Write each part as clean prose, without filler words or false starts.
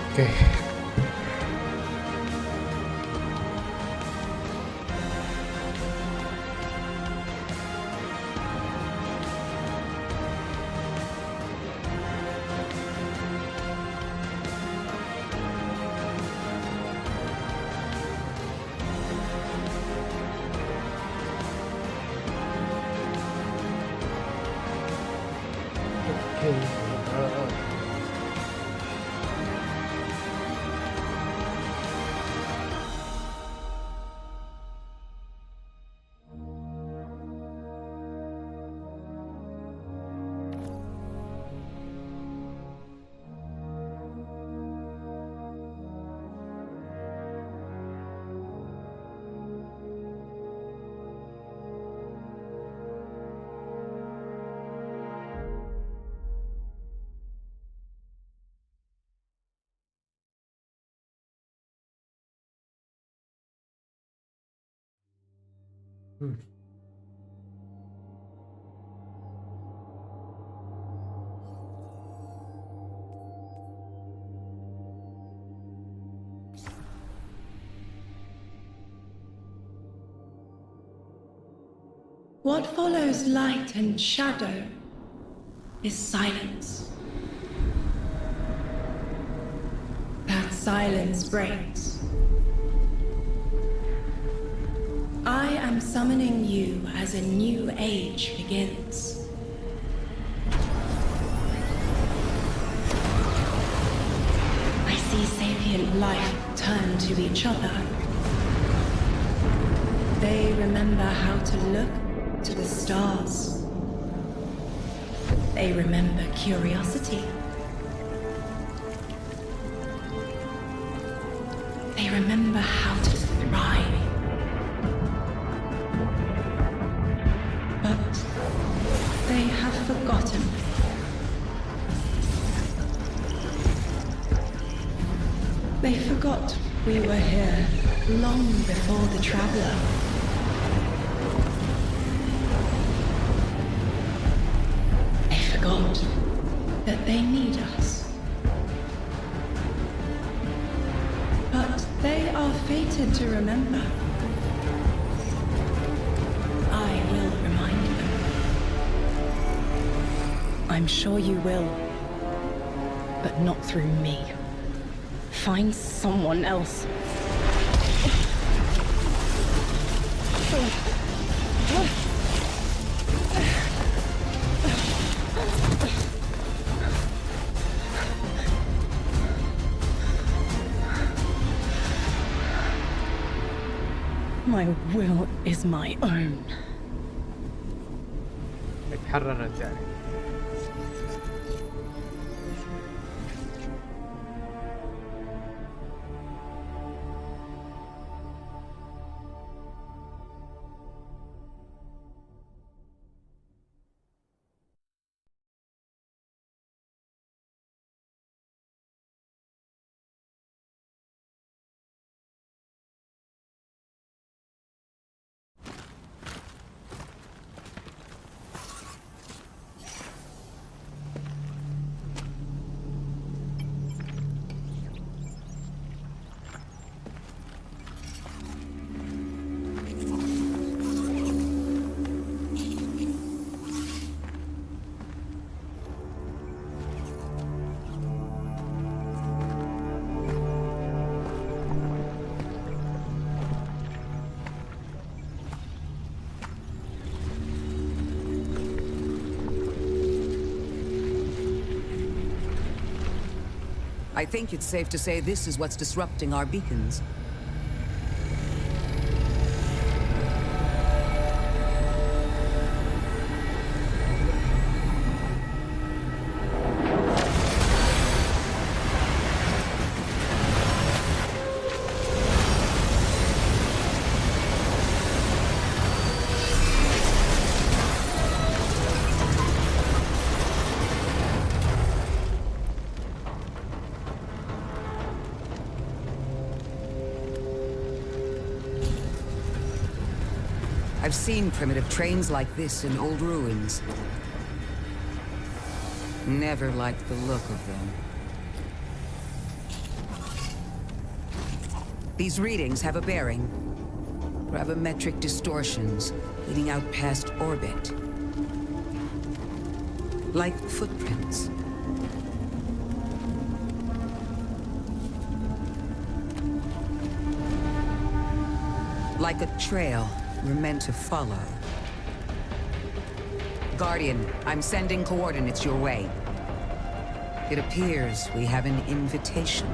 اوكي. What follows light and shadow is silence. That silence breaks. I am summoning you as a new age begins. I see sapient life turn to each other. They remember how to look to the stars. They remember curiosity. They remember how to thrive. But they have forgotten. They forgot we were here long before the traveler. Forgot that they need us. But they are fated to remember. I will remind them. I'm sure you will, but not through me. Find someone else. My will is my own. اتحررت يعني. I think it's safe to say this is what's disrupting our beacons. I've seen primitive trains like this in old ruins. Never liked the look of them. These readings have a bearing. Gravimetric distortions leading out past orbit. Like footprints. Like a trail we're meant to follow. Guardian, I'm sending coordinates your way. It appears we have an invitation.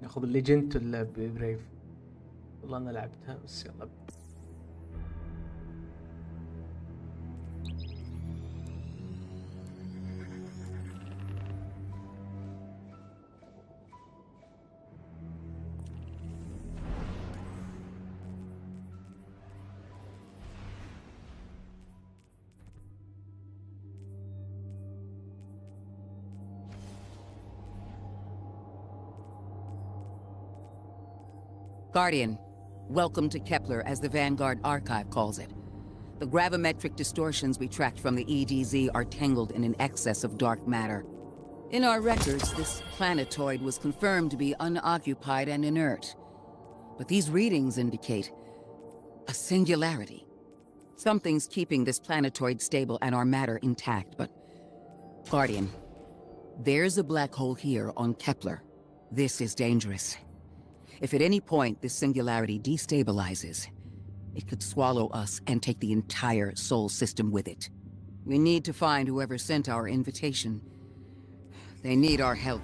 ناخذ الليجنت ولا بريف؟ والله انا لعبتها بس يلا. Guardian, welcome to Kepler, as the Vanguard Archive calls it. The gravimetric distortions we tracked from the EDZ are tangled in an excess of dark matter. In our records, this planetoid was confirmed to be unoccupied and inert. But these readings indicate a singularity. Something's keeping this planetoid stable and our matter intact, but... Guardian, there's a black hole here on Kepler. This is dangerous. If at any point this singularity destabilizes, it could swallow us and take the entire Sol system with it. We need to find whoever sent our invitation. They need our help.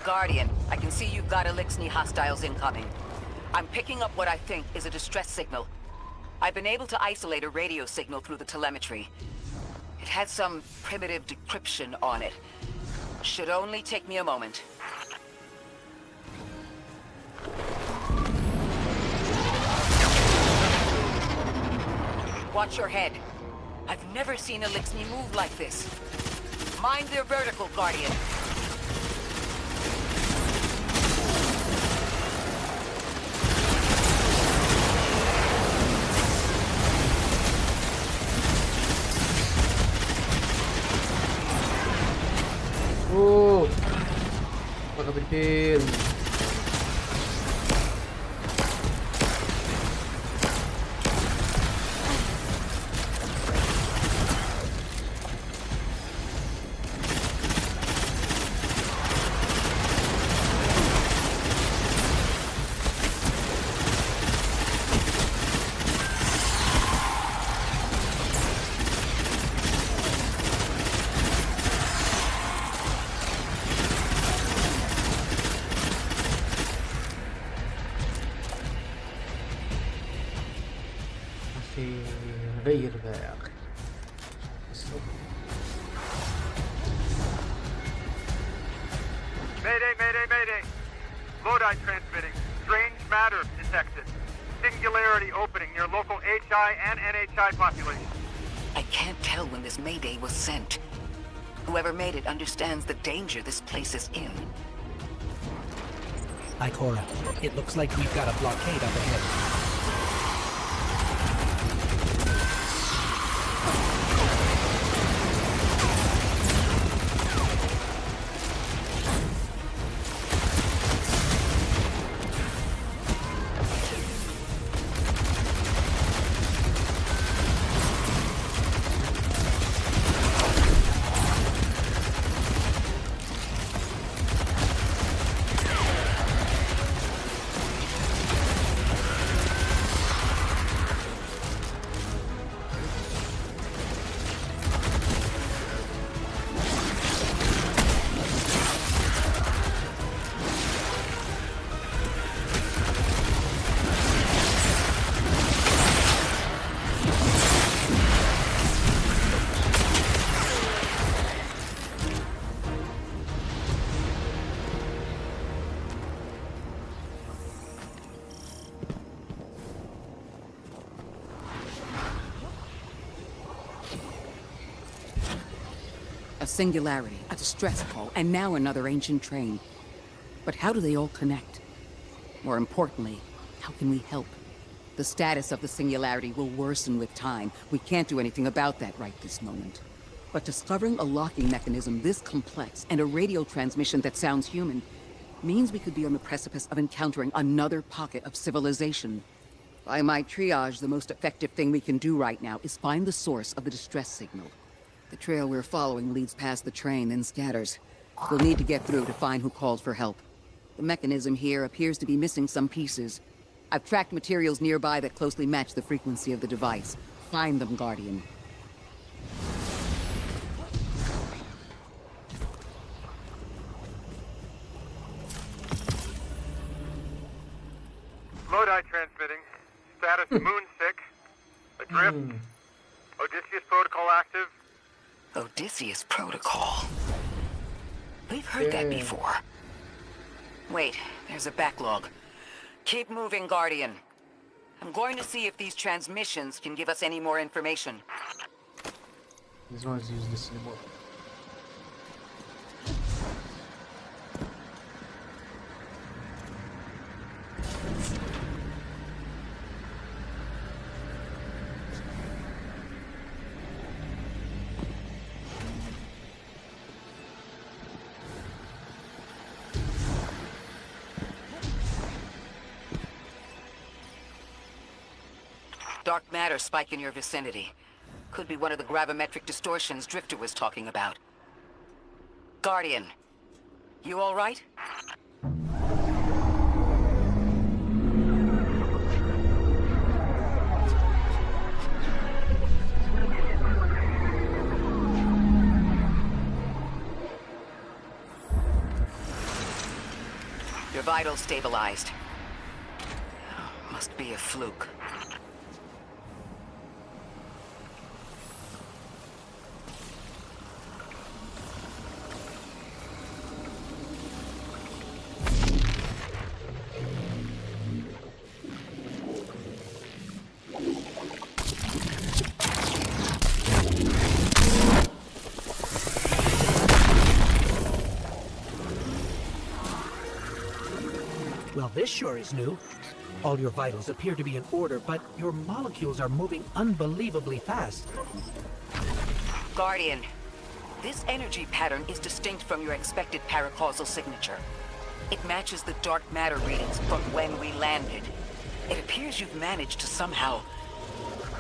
Guardian, I can see you've got Elixni hostiles incoming. I'm picking up what I think is a distress signal. I've been able to isolate a radio signal through the telemetry. It had some primitive decryption on it. Should only take me a moment. Watch your head. I've never seen Elixni move like this. Mind their vertical, Guardian. اوه فقط الكيل. نغير ذا يا أخي. Mayday, mayday, mayday. Lodi transmitting. Strange matter detected. Singularity opening near local HI and NHI population. I can't tell when this mayday was sent. Whoever made it understands the danger this place is in. Ikora, it looks like we've got a blockade up ahead. A singularity, a distress call, and now another ancient train. But how do they all connect? More importantly, how can we help? The status of the singularity will worsen with time. We can't do anything about that right this moment. But discovering a locking mechanism this complex and a radio transmission that sounds human means we could be on the precipice of encountering another pocket of civilization. By my triage, the most effective thing we can do right now is find the source of the distress signal. The trail we're following leads past the train, then scatters. We'll need to get through to find who called for help. The mechanism here appears to be missing some pieces. I've tracked materials nearby that closely match the frequency of the device. Find them, Guardian. Lodi transmitting. Status moonsick. Adrift. Odysseus protocol active. Odysseus Protocol. We've heard that before. Wait, there's a backlog. Keep moving, Guardian. I'm going to see if these transmissions can give us any more information. As long as you use this anymore. Dark matter spike in your vicinity. Could be one of the gravimetric distortions Drifter was talking about. Guardian, you all right? Your vitals stabilized. Must be a fluke. Well, this sure is new. All your vitals appear to be in order, but your molecules are moving unbelievably fast. Guardian, this energy pattern is distinct from your expected paracausal signature. It matches the dark matter readings from when we landed. It appears you've managed to somehow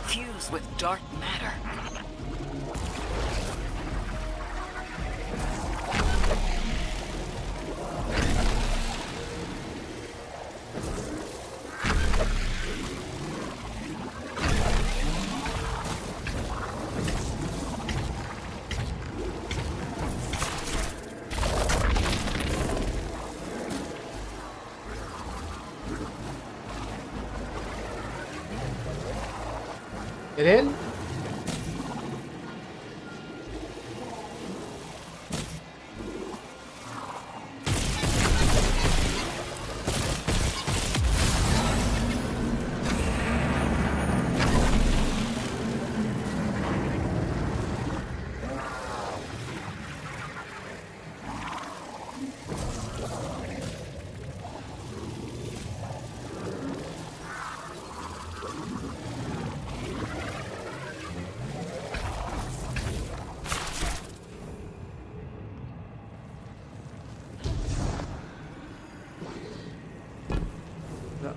fuse with dark matter. إلين لا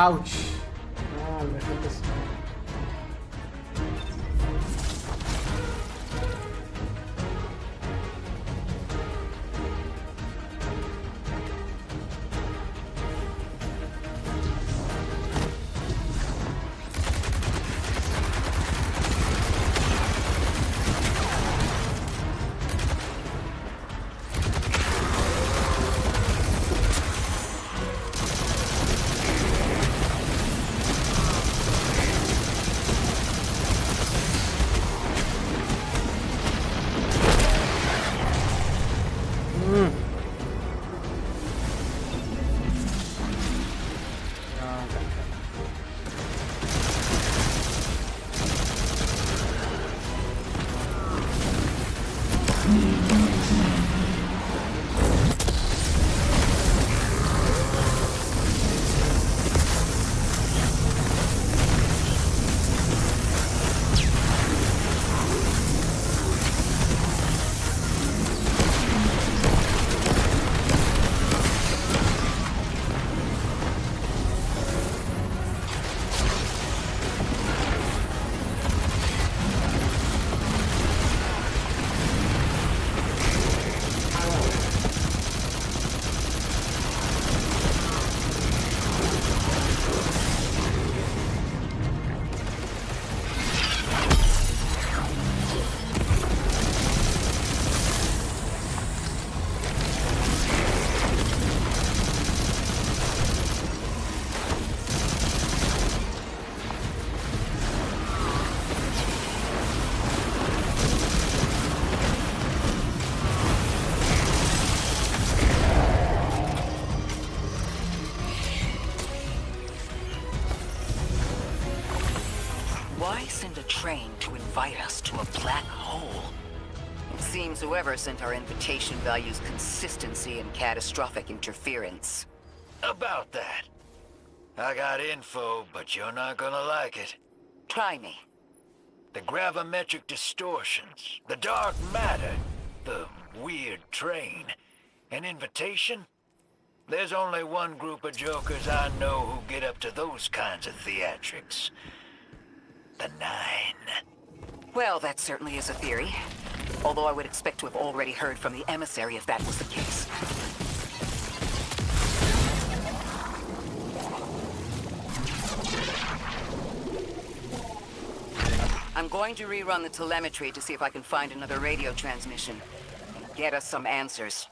اوتش. بيخلص. Why send a train to invite us to a black hole? It seems whoever sent our invitation values consistency and catastrophic interference. About that. I got info, but you're not gonna like it. Try me. The gravimetric distortions, the dark matter, the weird train. An invitation? There's only one group of jokers I know who get up to those kinds of theatrics. The Nine. Well, that certainly is a theory. Although I would expect to have already heard from the emissary if that was the case. I'm going to rerun the telemetry to see if I can find another radio transmission and get us some answers.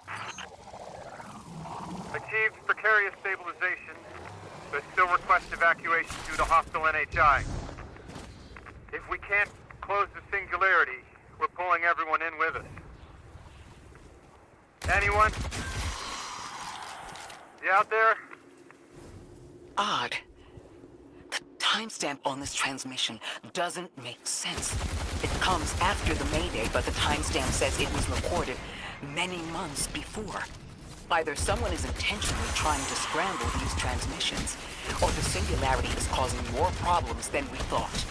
Achieved precarious stabilization, but still request evacuation due to hostile NHI. If we can't close the singularity, we're pulling everyone in with us. Anyone? You out there? Odd. The timestamp on this transmission doesn't make sense. It comes after the Mayday, but the timestamp says it was recorded many months before. Either someone is intentionally trying to scramble these transmissions, or the singularity is causing more problems than we thought.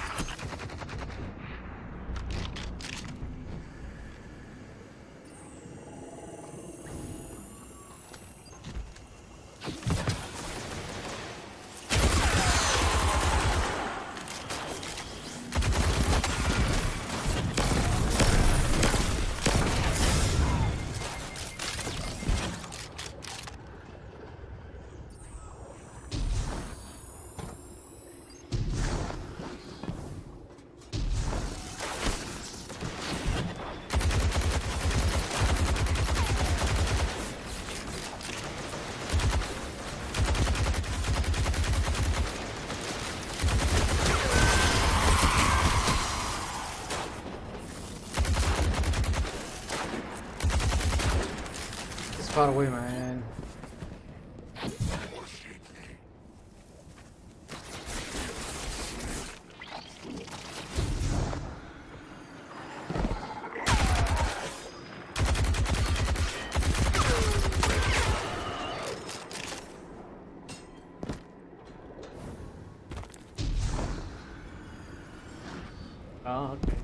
Far away, man. Oh, okay.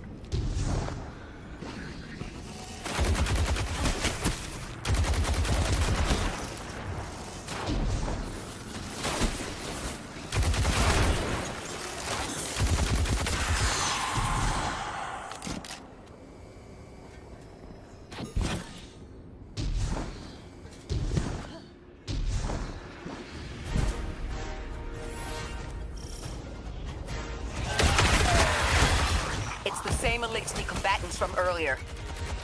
the Lixley combatants from earlier.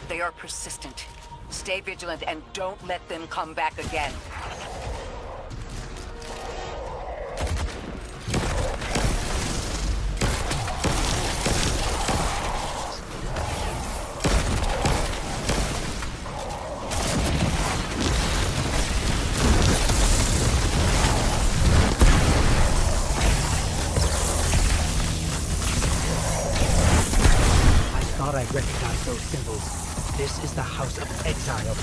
They are persistent. Stay vigilant and don't let them come back again. I recognize those symbols. This is the House of Exile.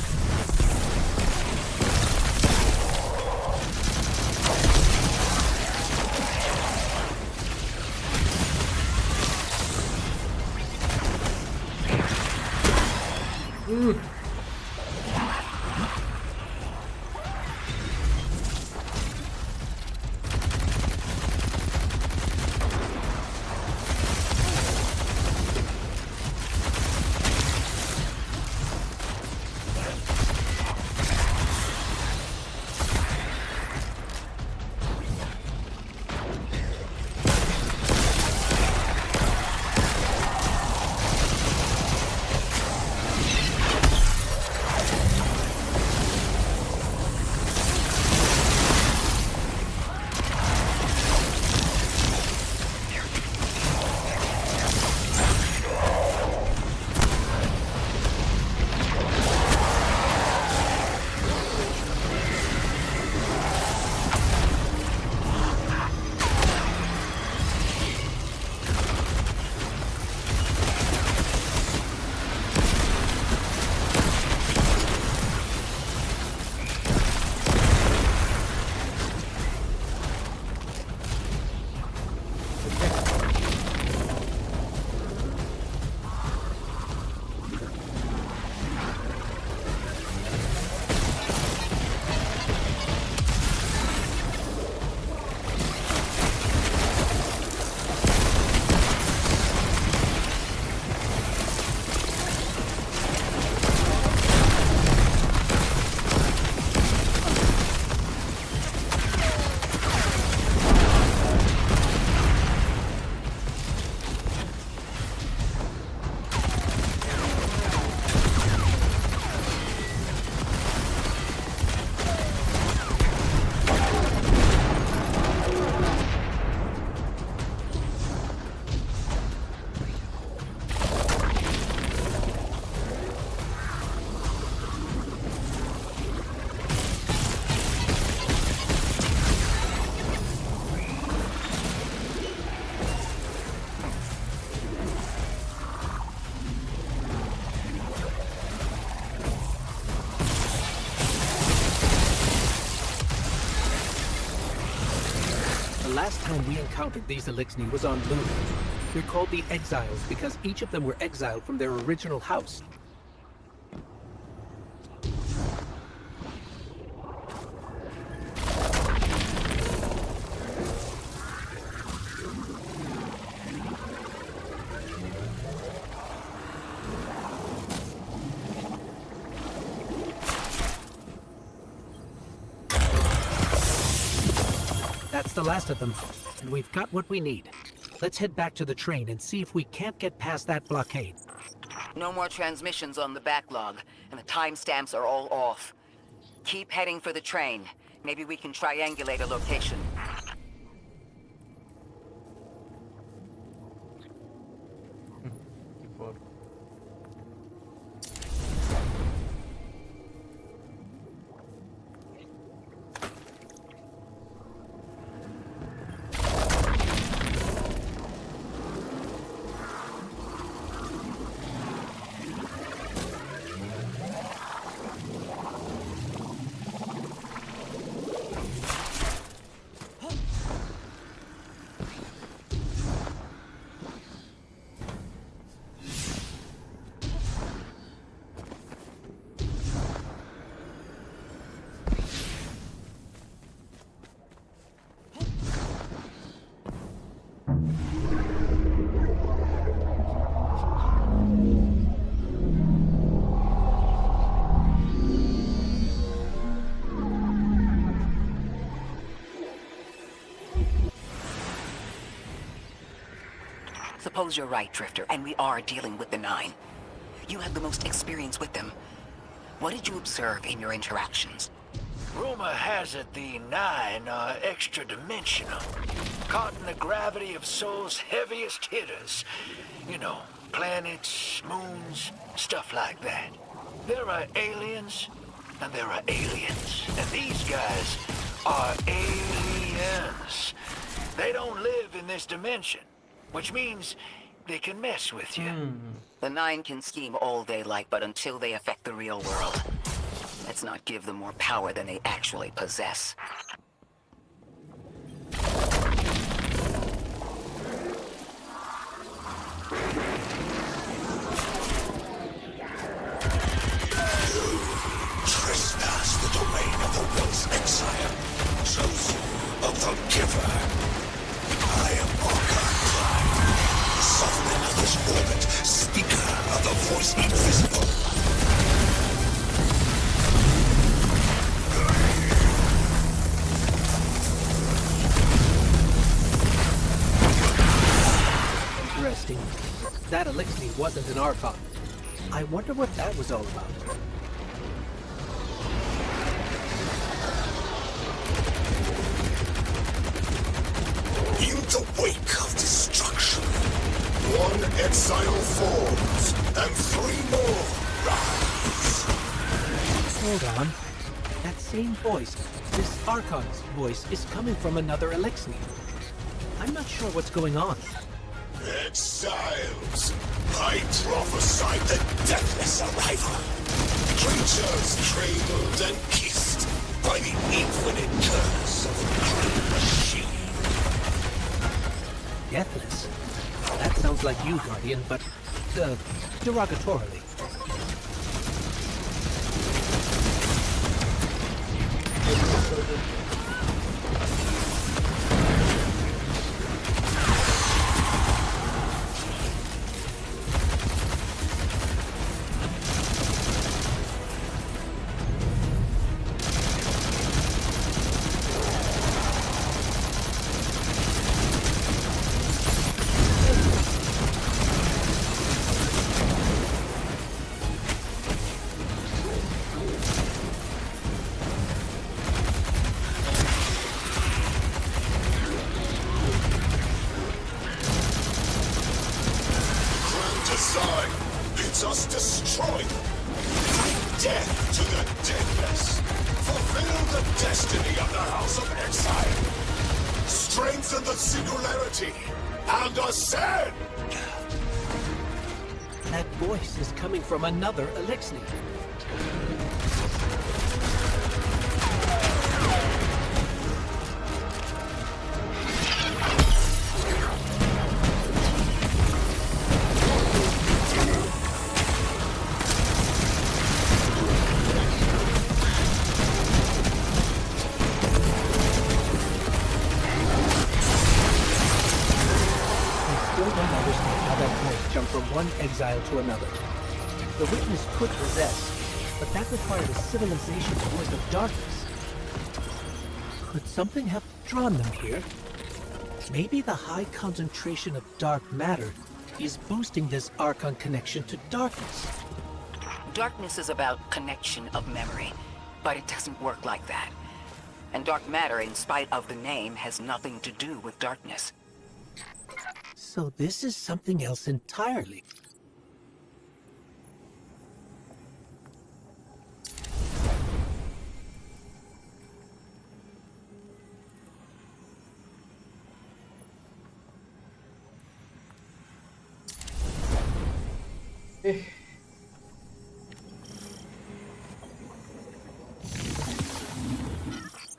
The last time we encountered these Elixni was on Luna. They're called the Exiles because each of them were exiled from their original house. That's the last of them, and we've got what we need. Let's head back to the train and see if we can't get past that blockade. No more transmissions on the backlog, and the timestamps are all off. Keep heading for the train. Maybe we can triangulate a location. Suppose you're right, Drifter, and we are dealing with the Nine. You have the most experience with them. What did you observe in your interactions? Rumor has it the Nine are extra-dimensional, caught in the gravity of Sol's heaviest hitters. You know, planets, moons, stuff like that. There are aliens, and there are aliens. And these guys are aliens. They don't live in this dimension, which means they can mess with you. The Nine can scheme all they like, but until they affect the real world, let's not give them more power than they actually possess. Trespass the domain of the once exile, chosen of the giver. I am Archon Prime, sovereign of this orbit, speaker of the voice invisible. Interesting. That elixir wasn't an Archon. I wonder what that was all about. In the wake of destruction, one exile falls, and three more rise. Hold on. That same voice, this Archon's voice, is coming from another elixir. I'm not sure what's going on. Exiles, I prophesied the deathless arrival. Creatures cradled and kissed by the infinite curse of the great machine. Deathless? That sounds like you, Guardian, but, derogatorily. Design bids us destroy them. Bring death to the deathless. Fulfill the destiny of the House of Exile. Strengthen the singularity and ascend. That voice is coming from another elixir. Jump from one exile to another. The witness could possess, but that required a civilization void of darkness. Could something have drawn them here? Maybe the high concentration of dark matter is boosting this Archon connection to darkness. Darkness is about connection of memory, but it doesn't work like that. And dark matter, in spite of the name, has nothing to do with darkness. So this is something else entirely.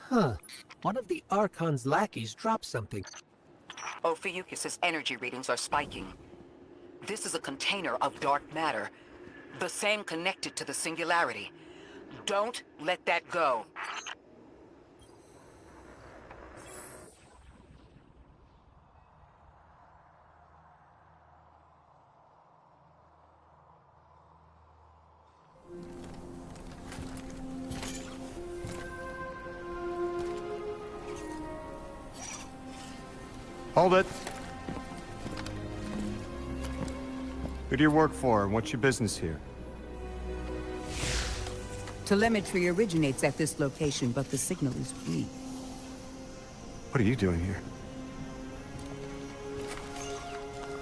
Huh. One of the Archon's lackeys dropped something. Ophiuchus's energy readings are spiking. This is a container of dark matter, the same connected to the singularity. Don't let that go. Hold it. Who do you work for, and what's your business here? Telemetry originates at this location, but the signal is weak. What are you doing here?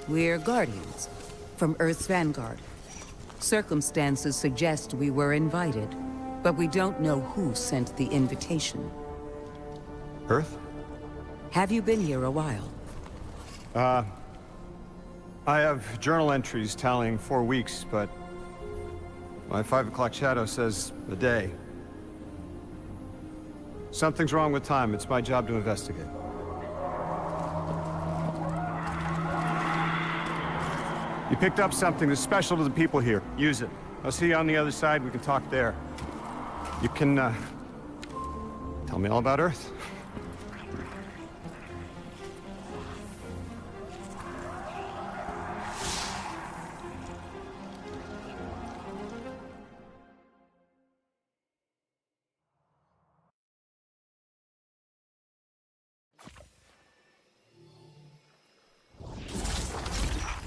We're Guardians, from Earth's vanguard. Circumstances suggest we were invited, but we don't know who sent the invitation. Earth? Have you been here a while? I have journal entries tallying 4 weeks, but my 5 o'clock shadow says a day. Something's wrong with time. It's my job to investigate. You picked up something that's special to the people here. Use it. I'll see you on the other side. We can talk there. You can, tell me all about Earth.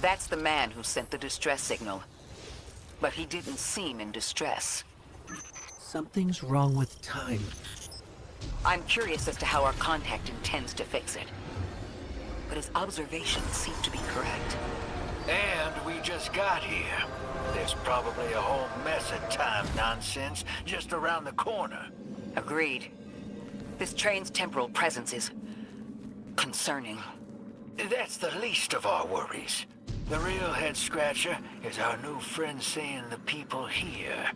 That's the man who sent the distress signal. But he didn't seem in distress. Something's wrong with time. I'm curious as to how our contact intends to fix it. But his observations seem to be correct. And we just got here. There's probably a whole mess of time nonsense just around the corner. Agreed. This train's temporal presence is concerning. That's the least of our worries. The real head-scratcher is our new friend seeing the people here.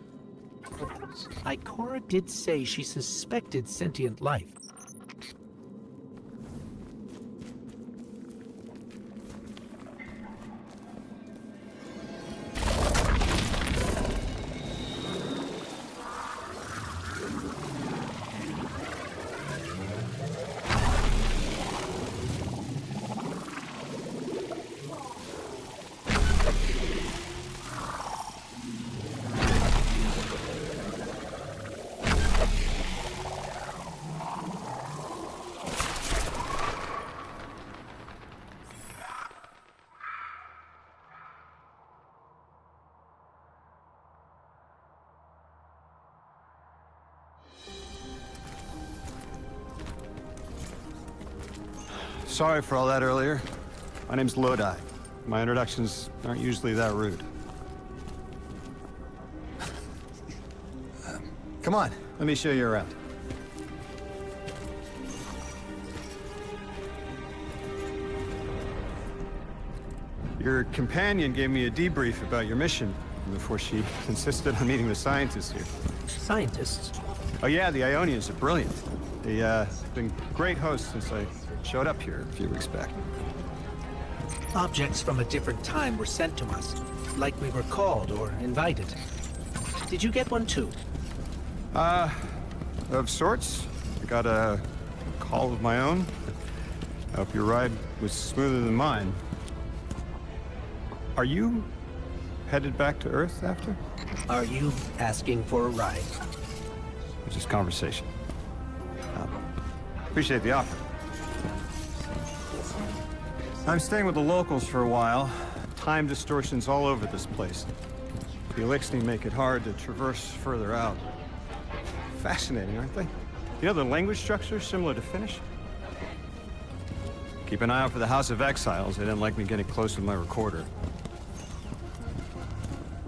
Ikora did say she suspected sentient life. Sorry for all that earlier. My name's Lodi. My introductions aren't usually that rude. Come on, let me show you around. Your companion gave me a debrief about your mission before she insisted on meeting the scientists here. Scientists? Oh yeah, the Ionians are brilliant. They've been great hosts since I showed up here a few weeks back. Objects from a different time were sent to us, like we were called or invited. Did you get one too? Of sorts. I got a call of my own. I hope your ride was smoother than mine. Are you headed back to Earth after? Are you asking for a ride? Just conversation. Appreciate the offer. I'm staying with the locals for a while. Time distortions all over this place. The Elixni make it hard to traverse further out. Fascinating, aren't they? You know, the language structure is similar to Finnish. Keep an eye out for the House of Exiles. They didn't like me getting close with my recorder.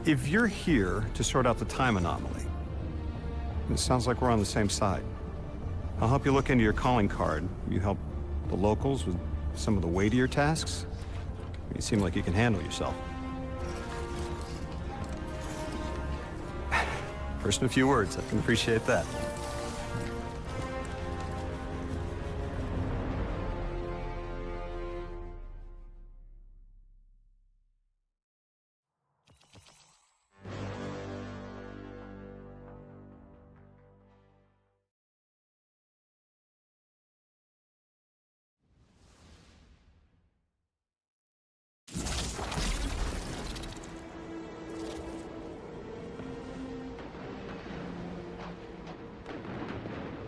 If you're here to sort out the time anomaly, it sounds like we're on the same side. I'll help you look into your calling card. You help the locals with some of the weightier tasks. You seem like you can handle yourself. First in a few words, I can appreciate that.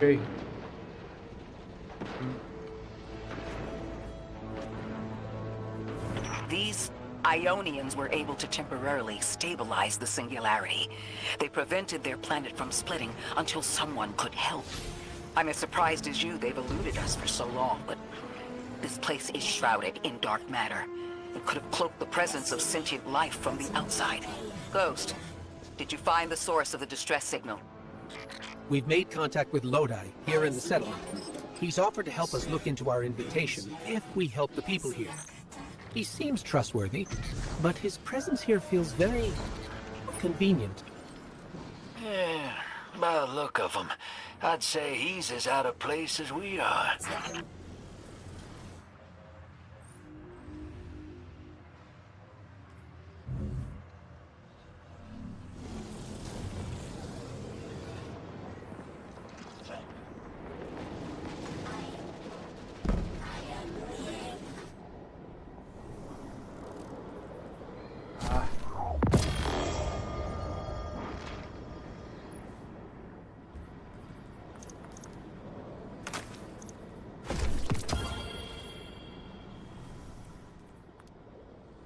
Okay. These Ionians were able to temporarily stabilize the singularity. They prevented their planet from splitting until someone could help. I'm as surprised as you they've eluded us for so long, but this place is shrouded in dark matter. It could have cloaked the presence of sentient life from the outside. Ghost, did you find the source of the distress signal? We've made contact with Lodi, here in the settlement. He's offered to help us look into our invitation, if we help the people here. He seems trustworthy, but his presence here feels very convenient. Yeah, by the look of him, I'd say he's as out of place as we are.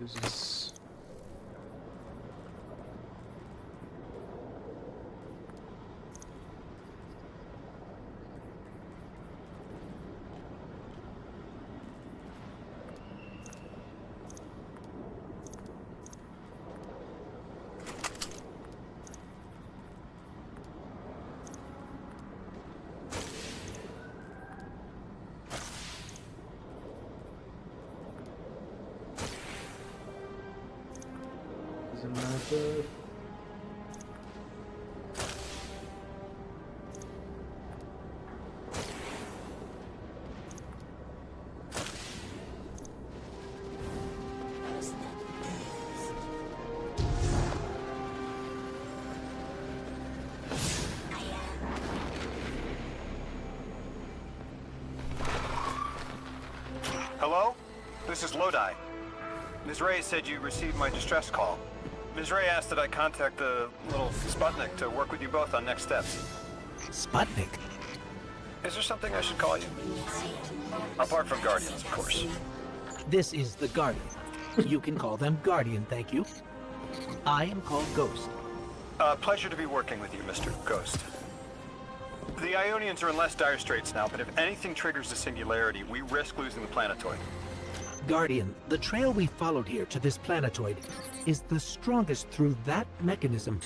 Uses. Doesn't matter. Hello? This is Lodi. Ms. Ray said you received my distress call. Ms. Ray asked that I contact the little Sputnik to work with you both on next steps. Sputnik? Is there something I should call you? Apart from Guardians, of course. This is the Guardian. You can call them Guardian, thank you. I am called Ghost. Pleasure to be working with you, Mr. Ghost. The Ionians are in less dire straits now, but if anything triggers the singularity, we risk losing the planetoid. Guardian, the trail we followed here to this planetoid is the strongest through that mechanism.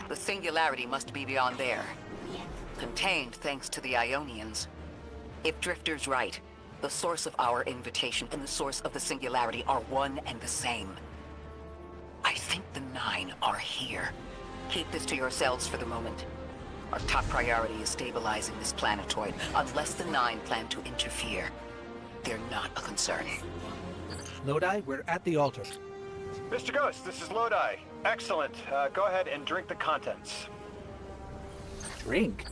The singularity must be beyond there. Contained thanks to the Ionians. If Drifter's right, the source of our invitation and the source of the singularity are one and the same. I think the Nine are here. Keep this to yourselves for the moment. Our top priority is stabilizing this planetoid. Unless the Nine plan to interfere, they're not a concern. Lodi, we're at the altar. Mr. Ghost, this is Lodi. Excellent. Go ahead and drink the contents. Drink?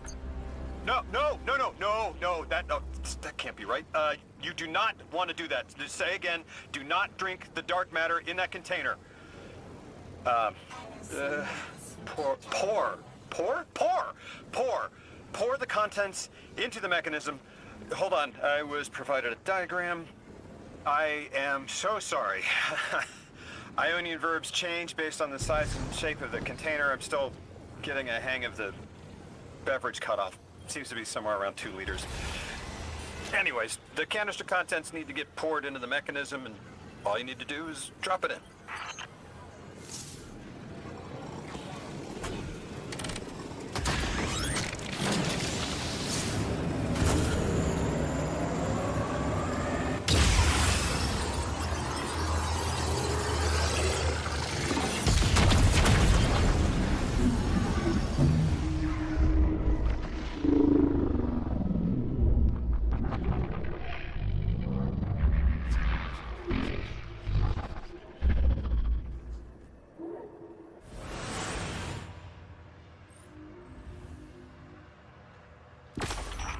No, that can't be right. You do not want to do that. Just say again, do not drink the dark matter in that container. Pour the contents into the mechanism. Hold on, I was provided a diagram. I am so sorry. Ionian verbs change based on the size and shape of the container. I'm still getting a hang of the beverage cutoff. Seems to be somewhere around 2 liters. Anyways, the canister contents need to get poured into the mechanism, and all you need to do is drop it in.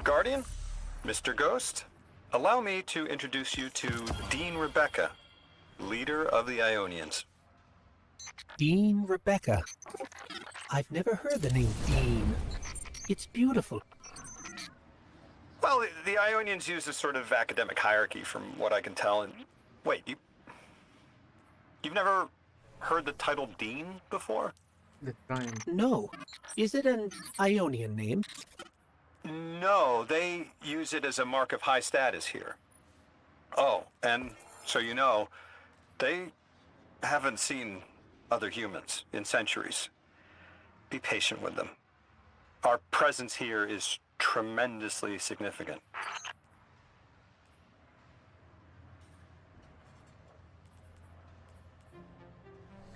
Guardian, Mr. Ghost, allow me to introduce you to Dean Rebecca, leader of the Ionians. Dean Rebecca. I've never heard the name Dean. It's beautiful. Well, the Ionians use a sort of academic hierarchy from what I can tell, and... Wait, You've never heard the title Dean before? The crime. No. Is it an Ionian name? No, they use it as a mark of high status here. Oh, and so you know, they haven't seen other humans in centuries. Be patient with them. Our presence here is tremendously significant.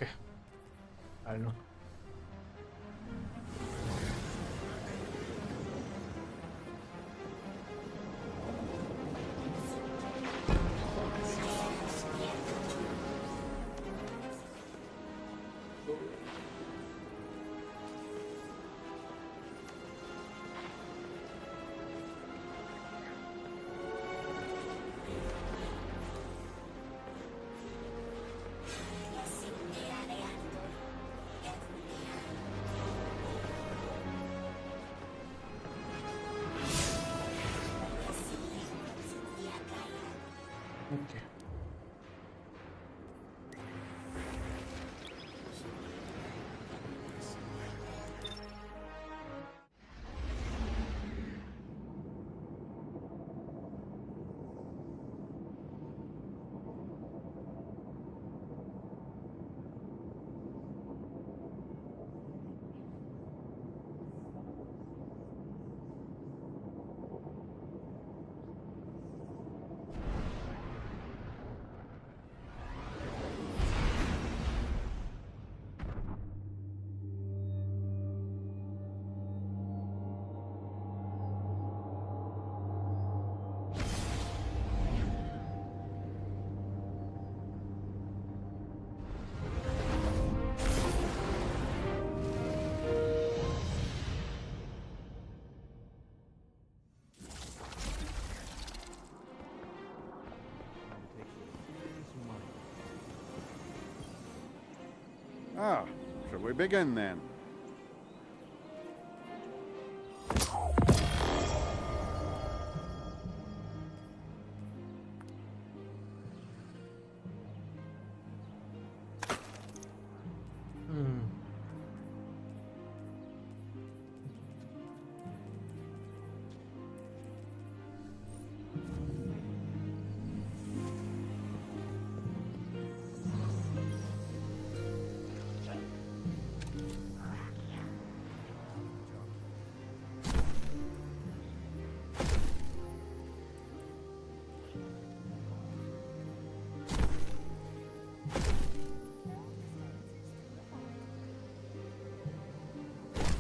Okay. I don't know. Okay. Ah, shall we begin then?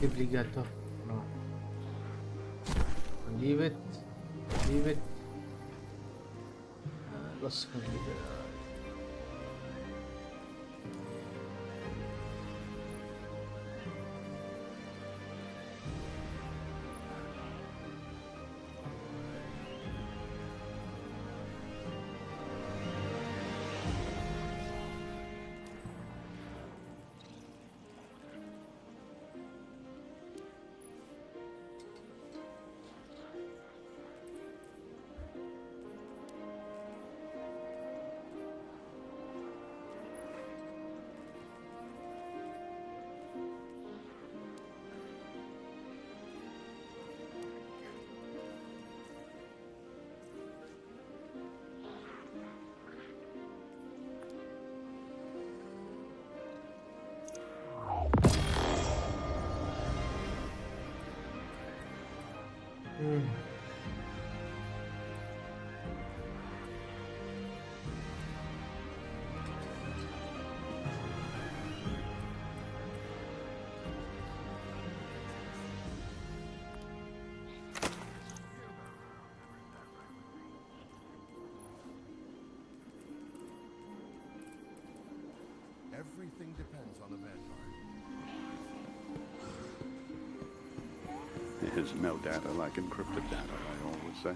Obligato. No. Leave it. Leave it. Let's complete it. Everything depends on the Vanguard. There's no data like encrypted data, I always say.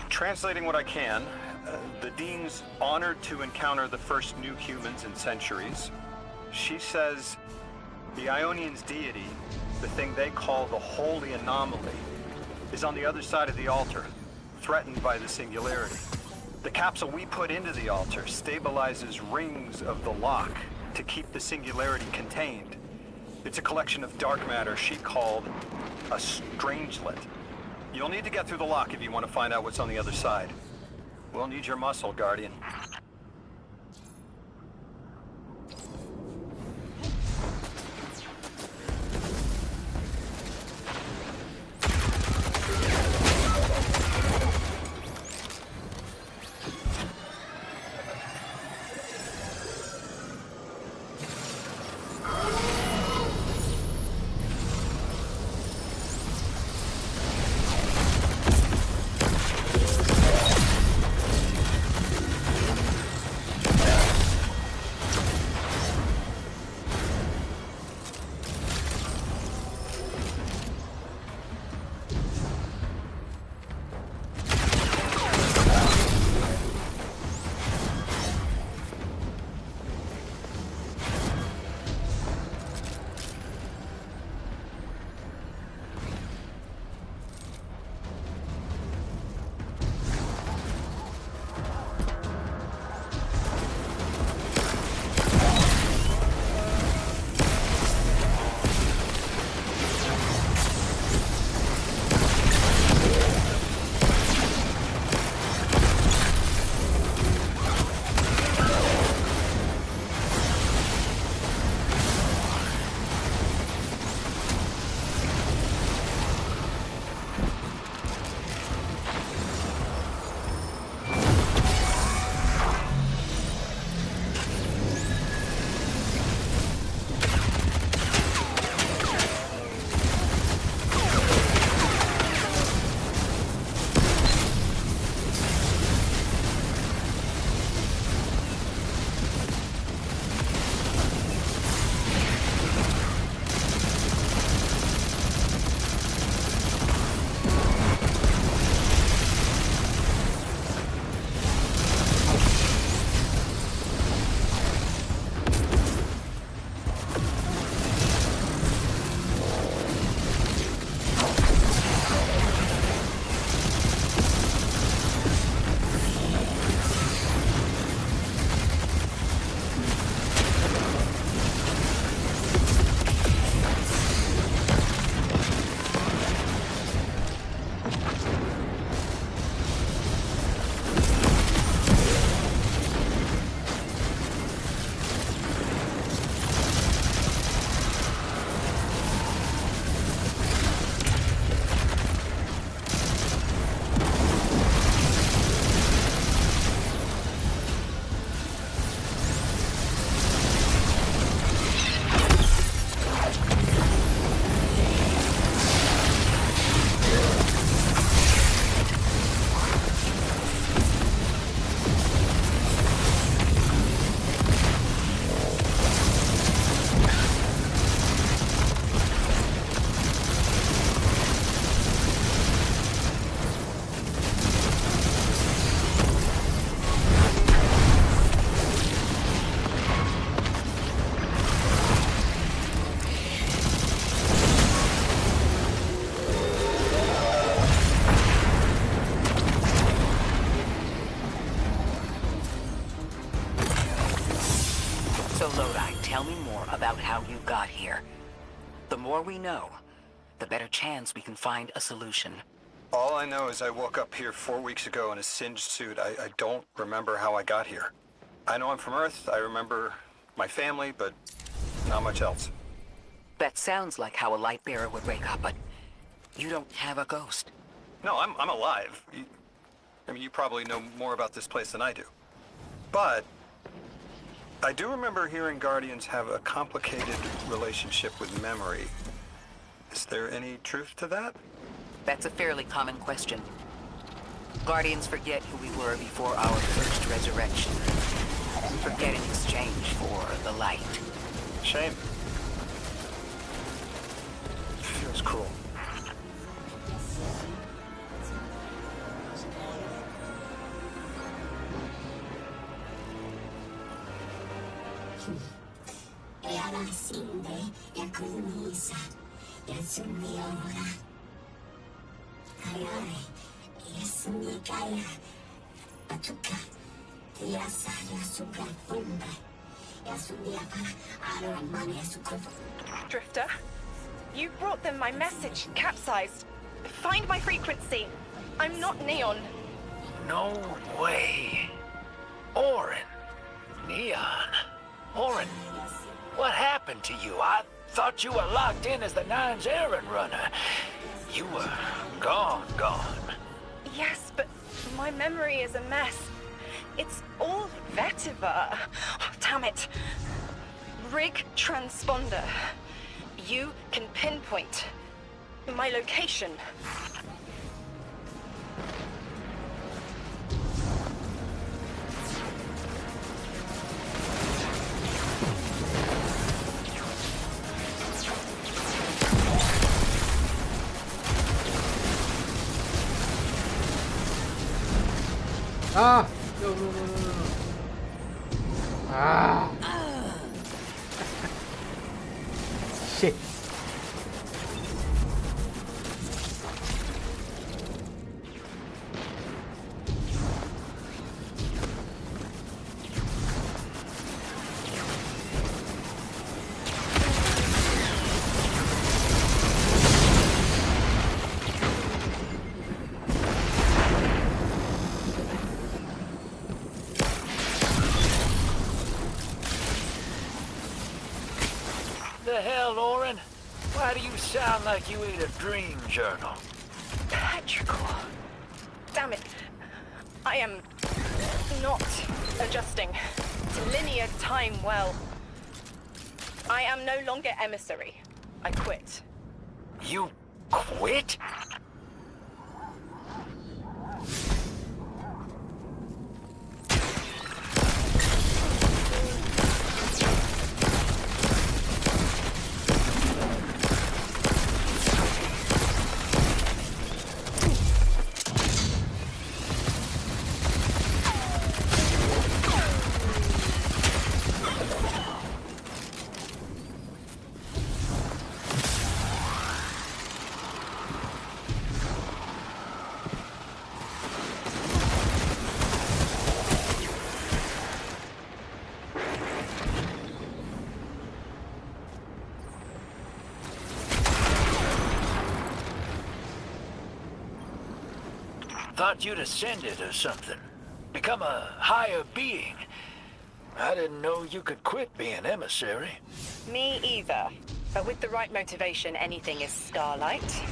Translating what I can, the Dean's honored to encounter the first new humans in centuries. She says the Ionians' deity, the thing they call the Holy Anomaly, is on the other side of the altar, threatened by the Singularity. The capsule we put into the altar stabilizes rings of the lock to keep the Singularity contained. It's a collection of dark matter she called a strangelet. You'll need to get through the lock if you want to find out what's on the other side. We'll need your muscle, Guardian. Tell me more about how you got here. The more we know, the better chance we can find a solution. All I know is I woke up here 4 weeks ago in a singed suit. I don't remember how I got here. I know I'm from Earth. I remember my family, but not much else. That sounds like how a light bearer would wake up, but you don't have a ghost. No, I'm alive. You probably know more about this place than I do. But I do remember hearing Guardians have a complicated relationship with memory. Is there any truth to that? That's a fairly common question. Guardians forget who we were before our first resurrection. We forget in exchange for the light. Shame. Feels cruel. Drifter, you brought them my message, capsized. Find my frequency. I'm not Neon. No way. Orin. Neon. Orin, what happened to you? I thought you were locked in as the Nine's errand runner. You were gone. Yes, but my memory is a mess. It's all vetiver. Oh, damn it. Rig transponder. You can pinpoint my location. Ah! No. Ah! Shit. The hell, Orin? Why do you sound like you ate a dream journal? Petrichor. Damn it. I am not adjusting to linear time well. I am no longer emissary. I quit. You quit? Thought you'd ascended or something. Become a higher being. I didn't know you could quit being emissary. Me either. But with the right motivation, anything is starlight.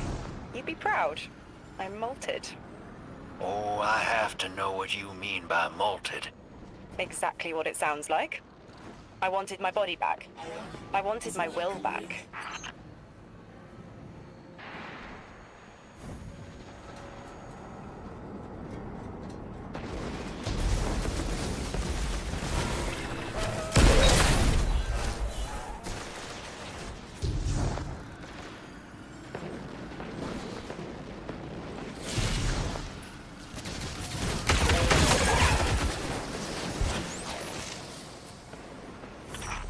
You'd be proud. I'm malted. Oh, I have to know what you mean by malted. Exactly what it sounds like. I wanted my body back. I wanted my will back.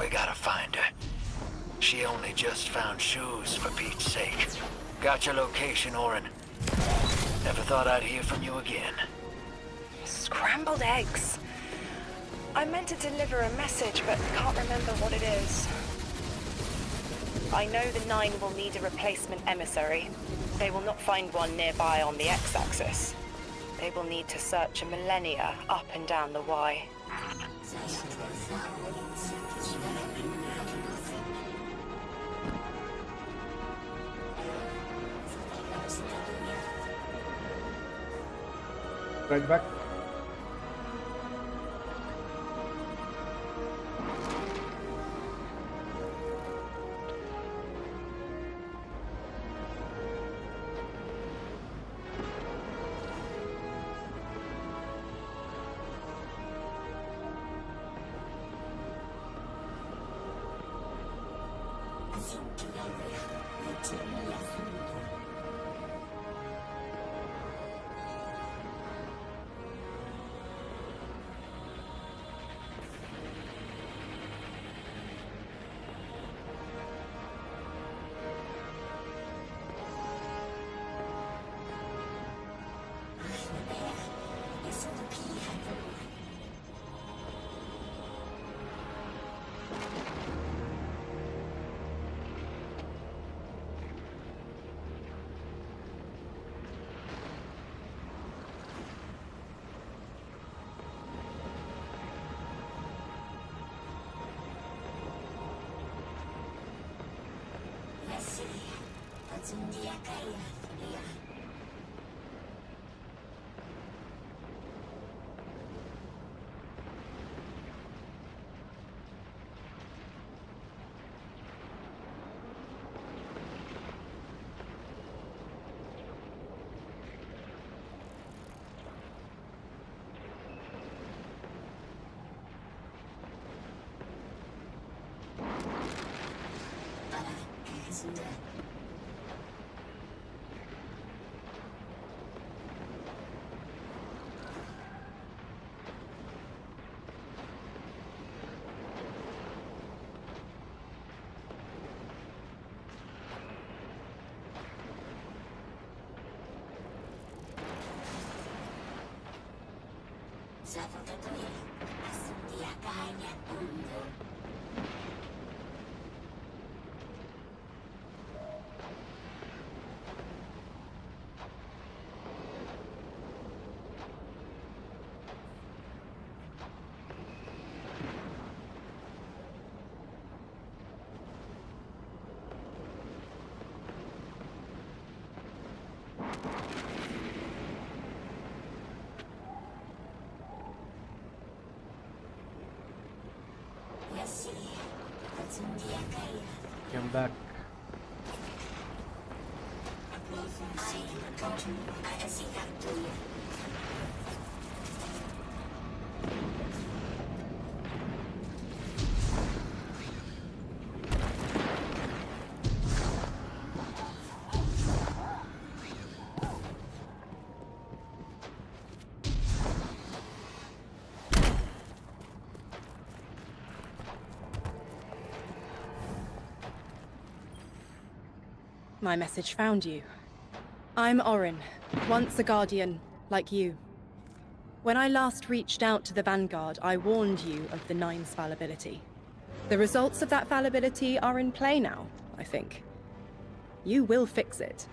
We gotta find her. She only just found shoes, for Pete's sake. Got your location, Orin. Never thought I'd hear from you again. Scrambled eggs. I meant to deliver a message, but can't remember what it is. I know the Nine will need a replacement emissary. They will not find one nearby on the X-axis. They will need to search a millennia up and down the Y. Right back. Come back. My message found you. I'm Orin, once a Guardian, like you. When I last reached out to the Vanguard, I warned you of the Nine's fallibility. The results of that fallibility are in play now, I think. You will fix it.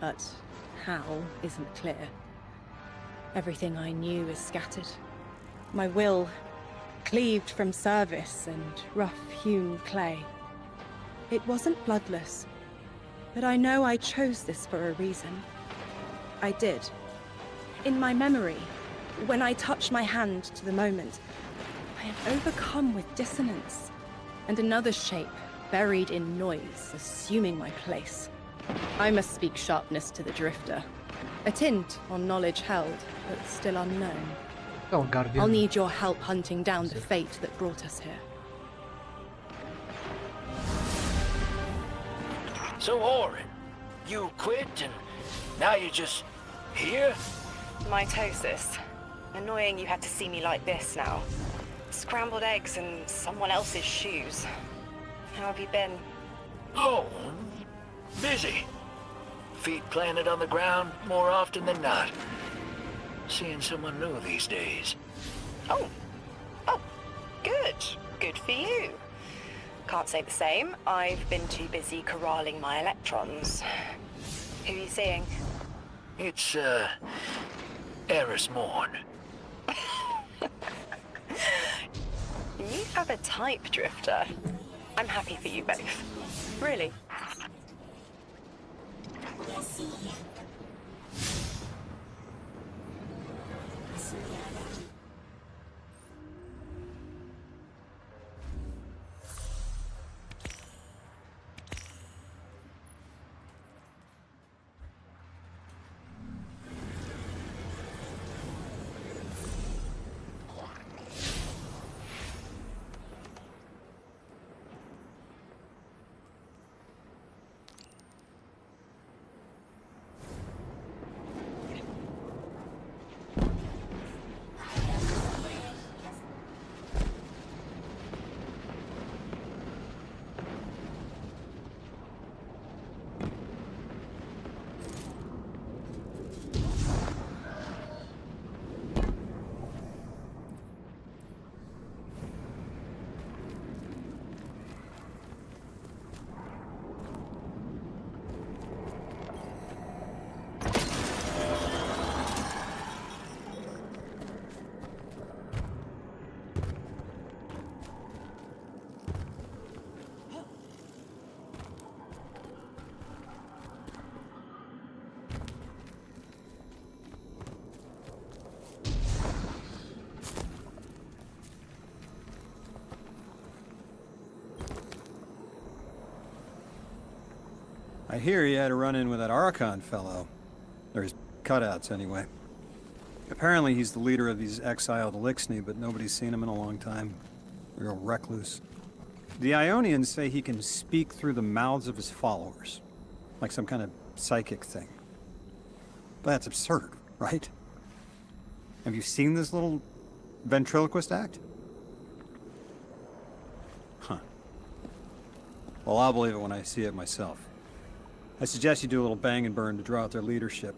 But how isn't clear. Everything I knew is scattered. My will, cleaved from service and rough-hewn clay. It wasn't bloodless. But I know I chose this for a reason. I did. In my memory, when I touched my hand to the moment, I am overcome with dissonance, and another shape, buried in noise, assuming my place. I must speak sharpness to the Drifter. A tint on knowledge held, but still unknown. Oh, Guardian. I'll need your help hunting down the fate that brought us here. So, Orin, you quit and now you're just here? Mitosis. Annoying you had to see me like this now. Scrambled eggs in someone else's shoes. How have you been? Oh, busy. Feet planted on the ground more often than not. Seeing someone new these days. Oh, good. Good for you. Can't say the same. I've been too busy corralling my electrons. Who are you seeing? It's, Eris Morn. You have a type, Drifter. I'm happy for you both. Really. I hear he had a run-in with that Archon fellow. Or his cutouts, anyway. Apparently he's the leader of these exiled Elixni, but nobody's seen him in a long time. Real recluse. The Ionians say he can speak through the mouths of his followers. Like some kind of psychic thing. But that's absurd, right? Have you seen this little ventriloquist act? Huh. Well, I'll believe it when I see it myself. I suggest you do a little bang and burn to draw out their leadership.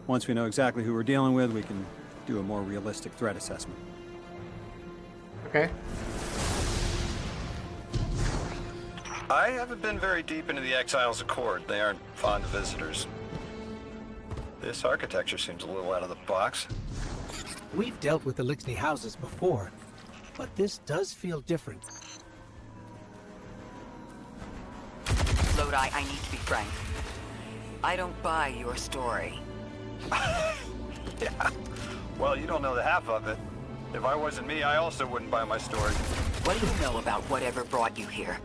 Once we know exactly who we're dealing with, we can do a more realistic threat assessment. Okay. I haven't been very deep into the Exiles Accord. They aren't fond of visitors. This architecture seems a little out of the box. We've dealt with the Elixni houses before, but this does feel different. Lodi, I need to be frank. I don't buy your story. Yeah. Well, you don't know the half of it. If I wasn't me, I also wouldn't buy my story. What do you know about whatever brought you here?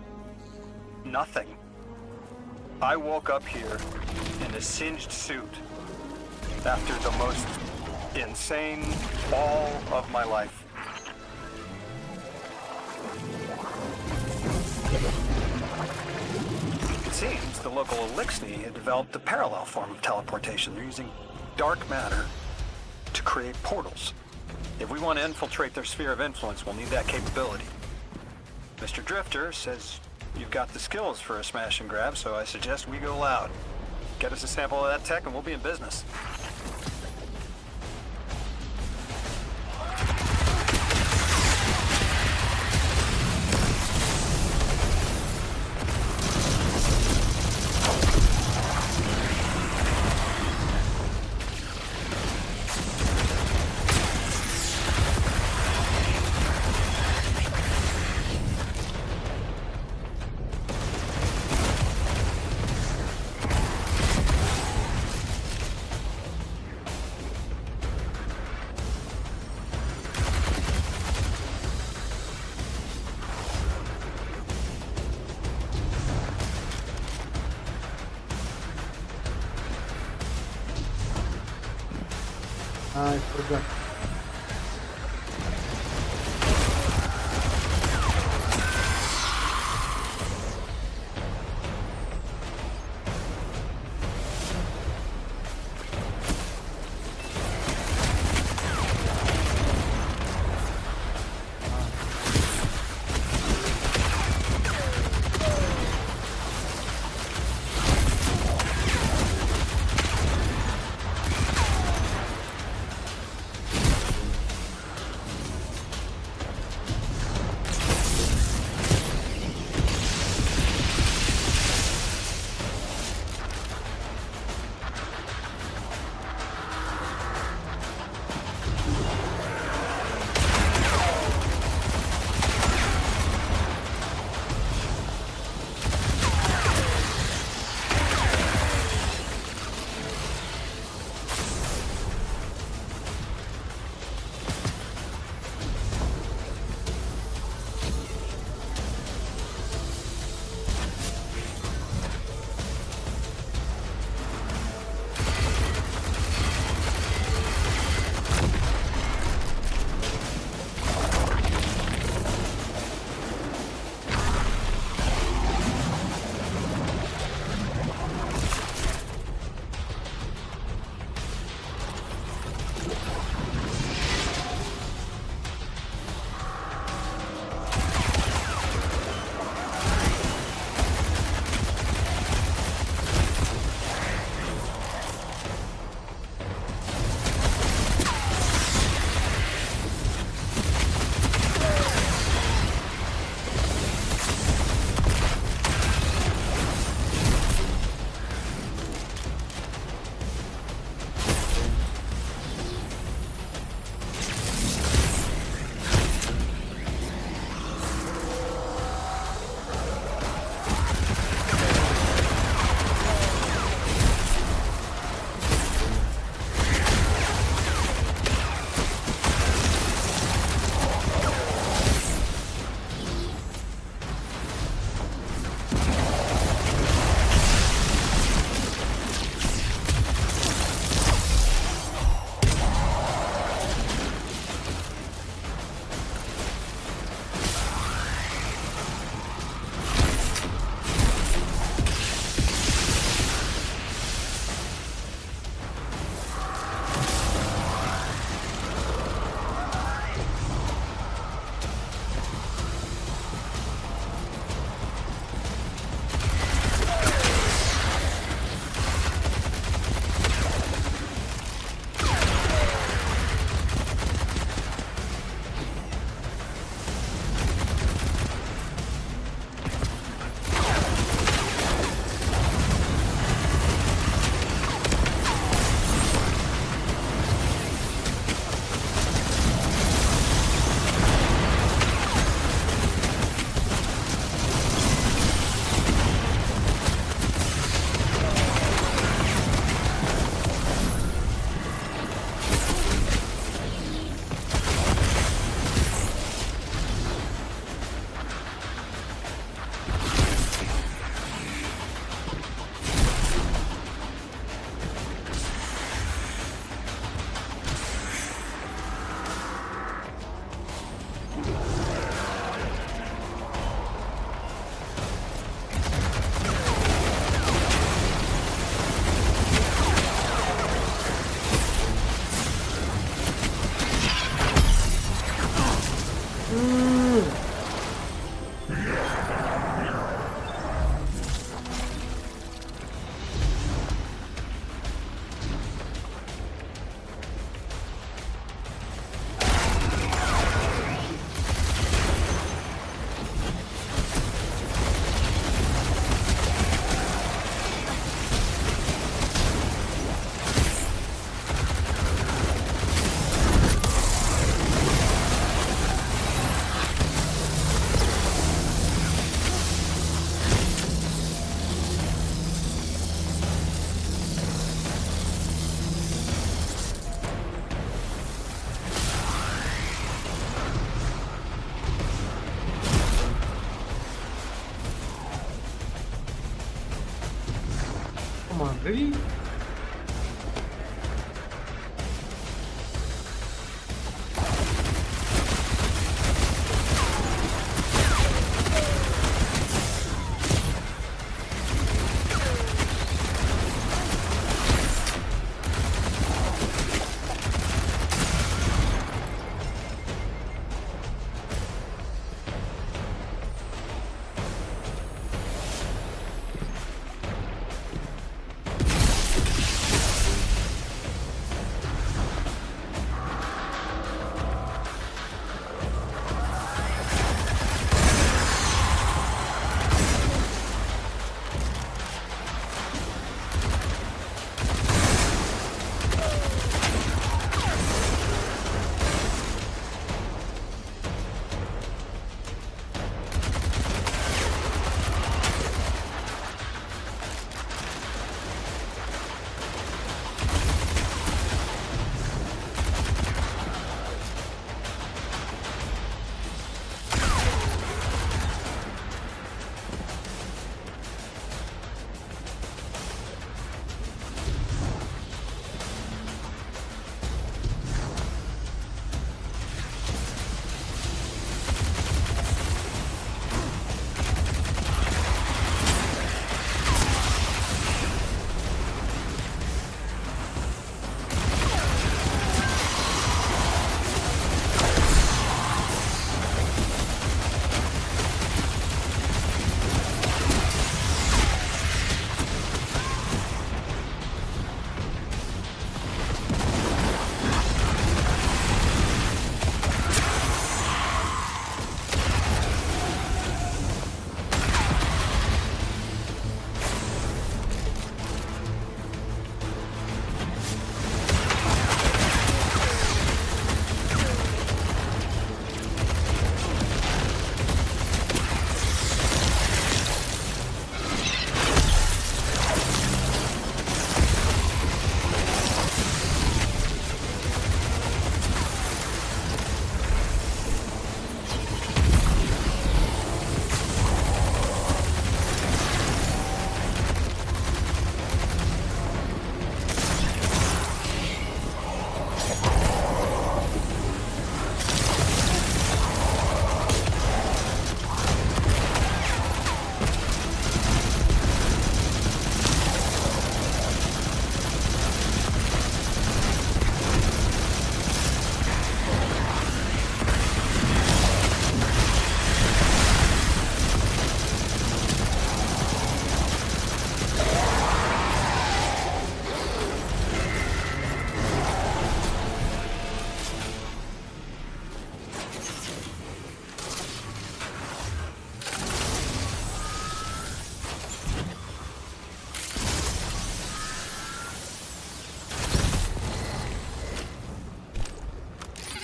Nothing. I woke up here in a singed suit after the most insane fall of my life. It seems the local Elixni had developed a parallel form of teleportation. They're using dark matter to create portals. If we want to infiltrate their sphere of influence, we'll need that capability. Mr. Drifter says you've got the skills for a smash and grab, so I suggest we go loud. Get us a sample of that tech and we'll be in business. I forgot. Come on, really?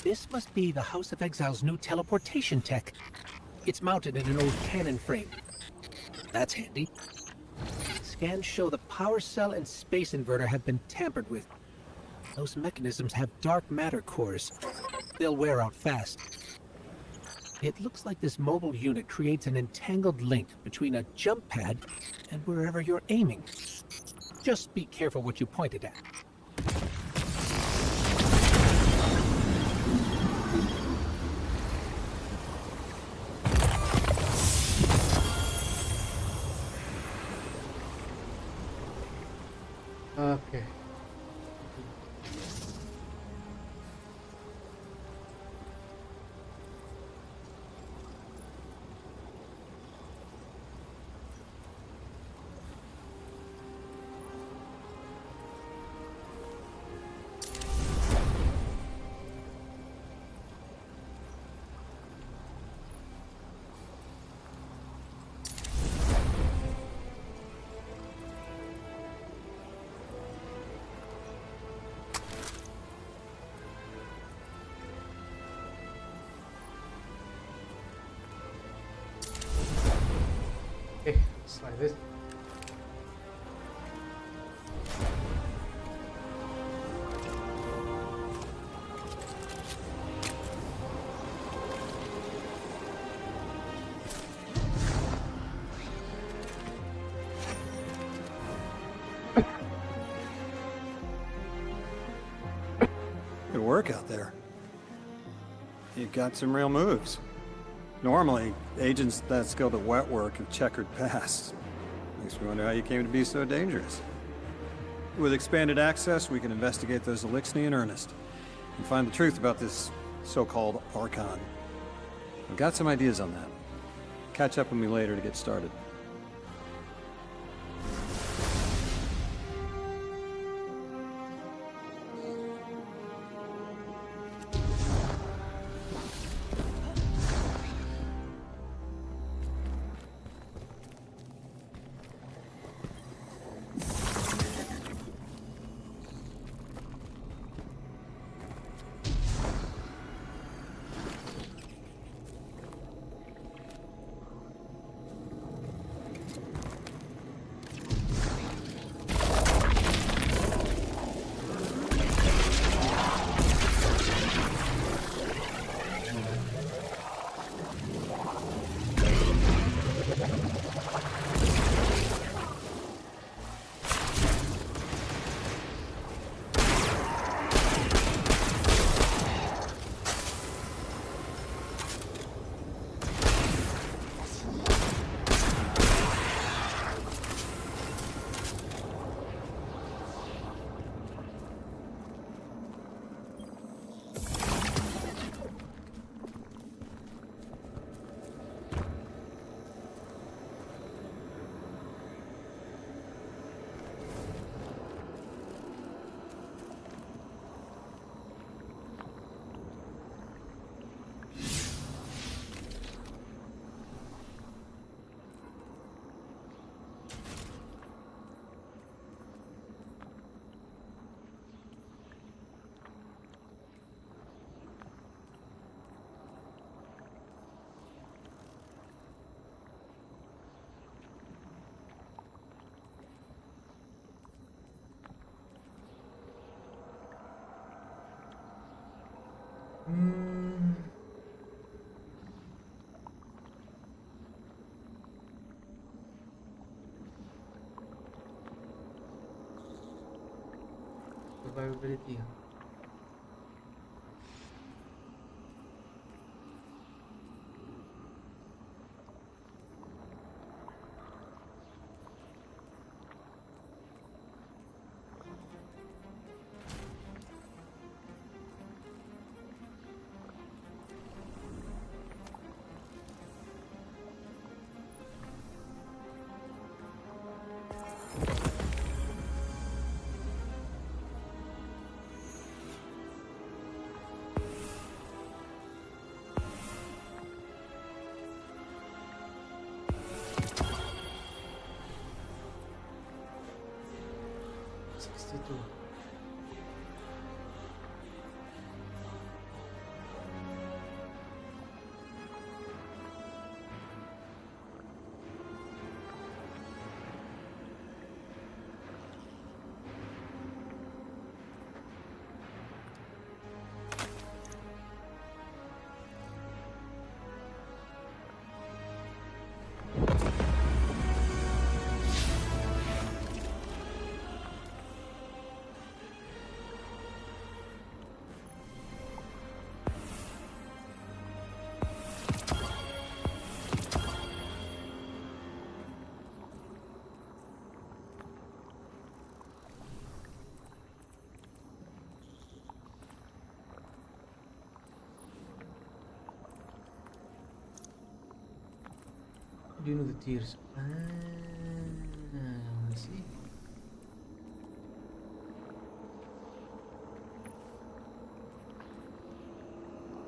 This must be the House of Exile's new teleportation tech. It's mounted in an old cannon frame. That's handy. Scans show the power cell and space inverter have been tampered with. Those mechanisms have dark matter cores. They'll wear out fast. It looks like this mobile unit creates an entangled link between a jump pad and wherever you're aiming. Just be careful what you pointed at. Okay. Okay, let's try this. Good work out there. You've got some real moves. Normally, agents that skilled at wet work have checkered pasts. Makes me wonder how you came to be so dangerous. With expanded access, we can investigate those Elixni in earnest and find the truth about this so-called Archon. I've got some ideas on that. Catch up with me later to get started. Survivability. Do you know the tiers? I see.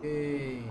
Okay.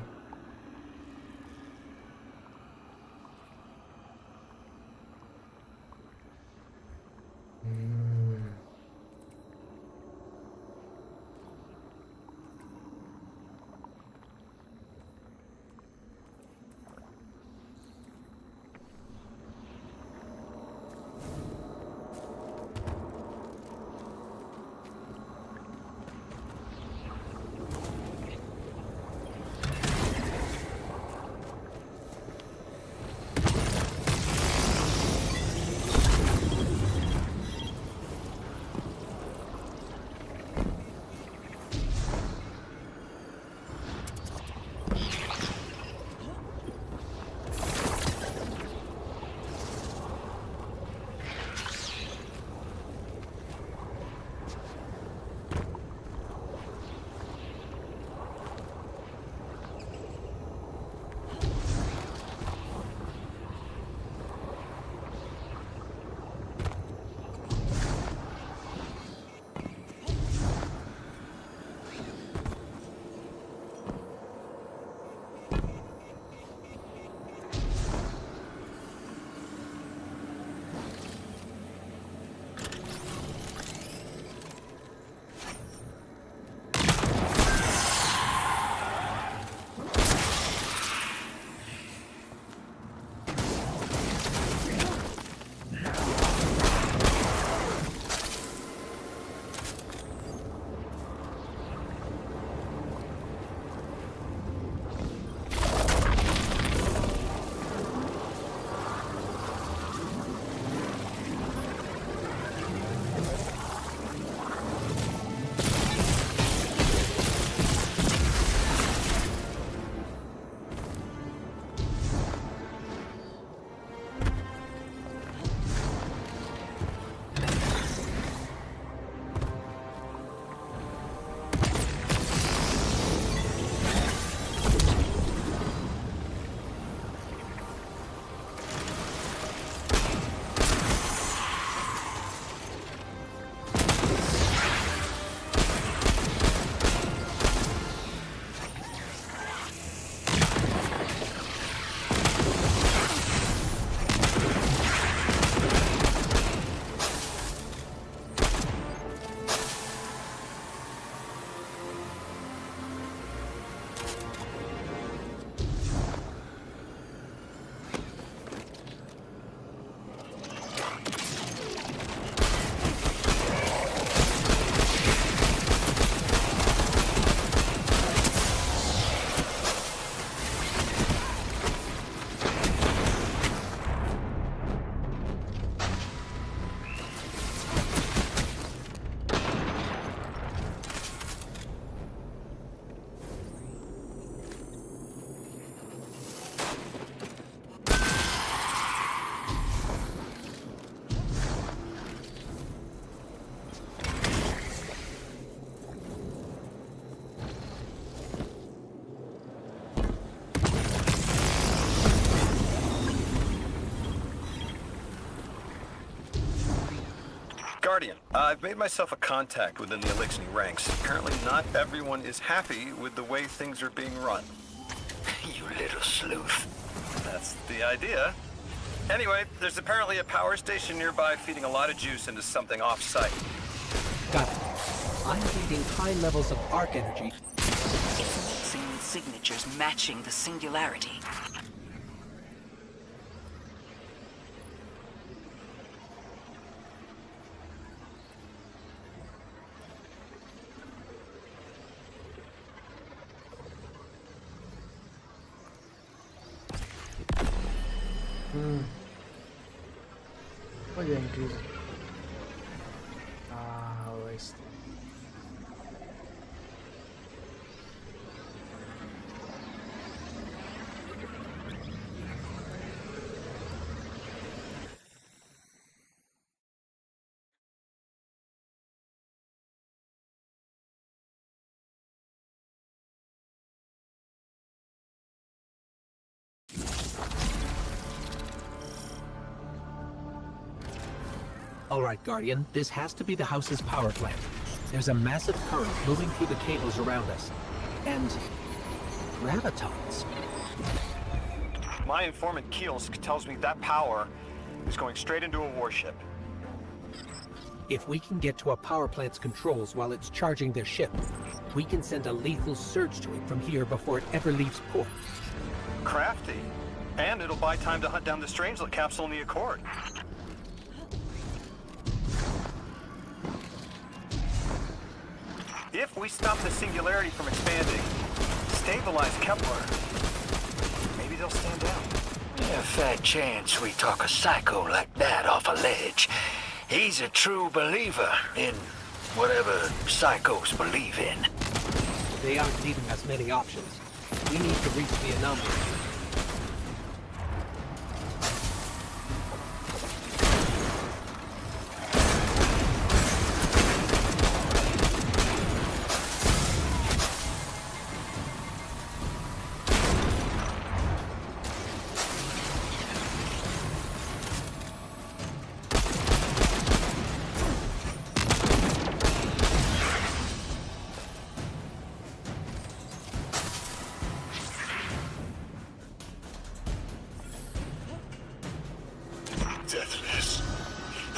Guardian. I've made myself a contact within the Elixni ranks. Apparently not everyone is happy with the way things are being run. You little sleuth. That's the idea. Anyway, there's apparently a power station nearby feeding a lot of juice into something off-site. Got it. I'm reading high levels of arc energy. It's mixing with signatures matching the singularity. Voglio incluso. Ah, questo. All right, Guardian, this has to be the house's power plant. There's a massive current moving through the cables around us. And gravitons. My informant Keels tells me that power is going straight into a warship. If we can get to a power plant's controls while it's charging their ship, we can send a lethal surge to it from here before it ever leaves port. Crafty. And it'll buy time to hunt down the Strangelet capsule in the Accord. If we stop the singularity from expanding, stabilize Kepler, maybe they'll stand down. A fair chance we talk a psycho like that off a ledge. He's a true believer in whatever psychos believe in. They aren't leaving us many options. We need to reach the anomaly. Deathless,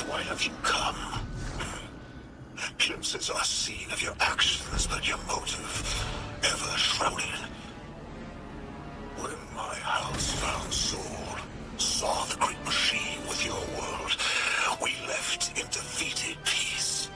why have you come? Glimpses are seen of your actions, but your motive ever shrouded. When my house found Soul, saw the great machine with your world, we left in defeated peace.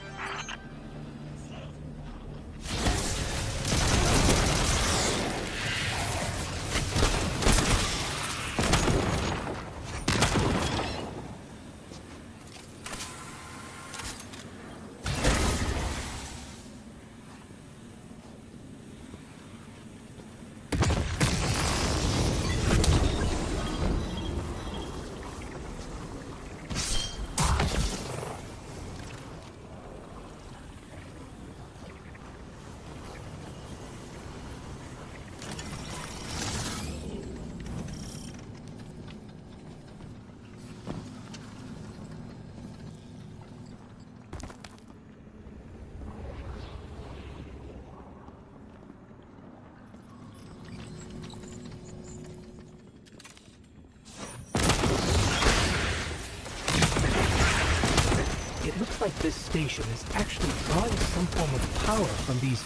It looks like this station is actually drawing some form of power from these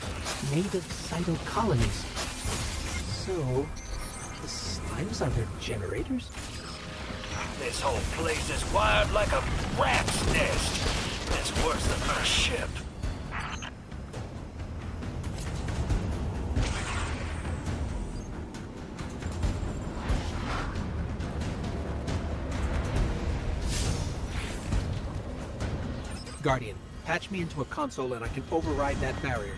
native cyto colonies. So, the slimes are their generators? This whole place is wired like a rat's nest. It's worse than my ship. Guardian, patch me into a console and I can override that barrier.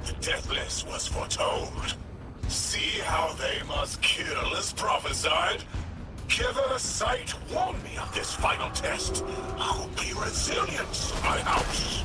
The Deathless was foretold. See how they must kill as prophesied? Giver sight warned me of this final test. I'll be resilient, my house.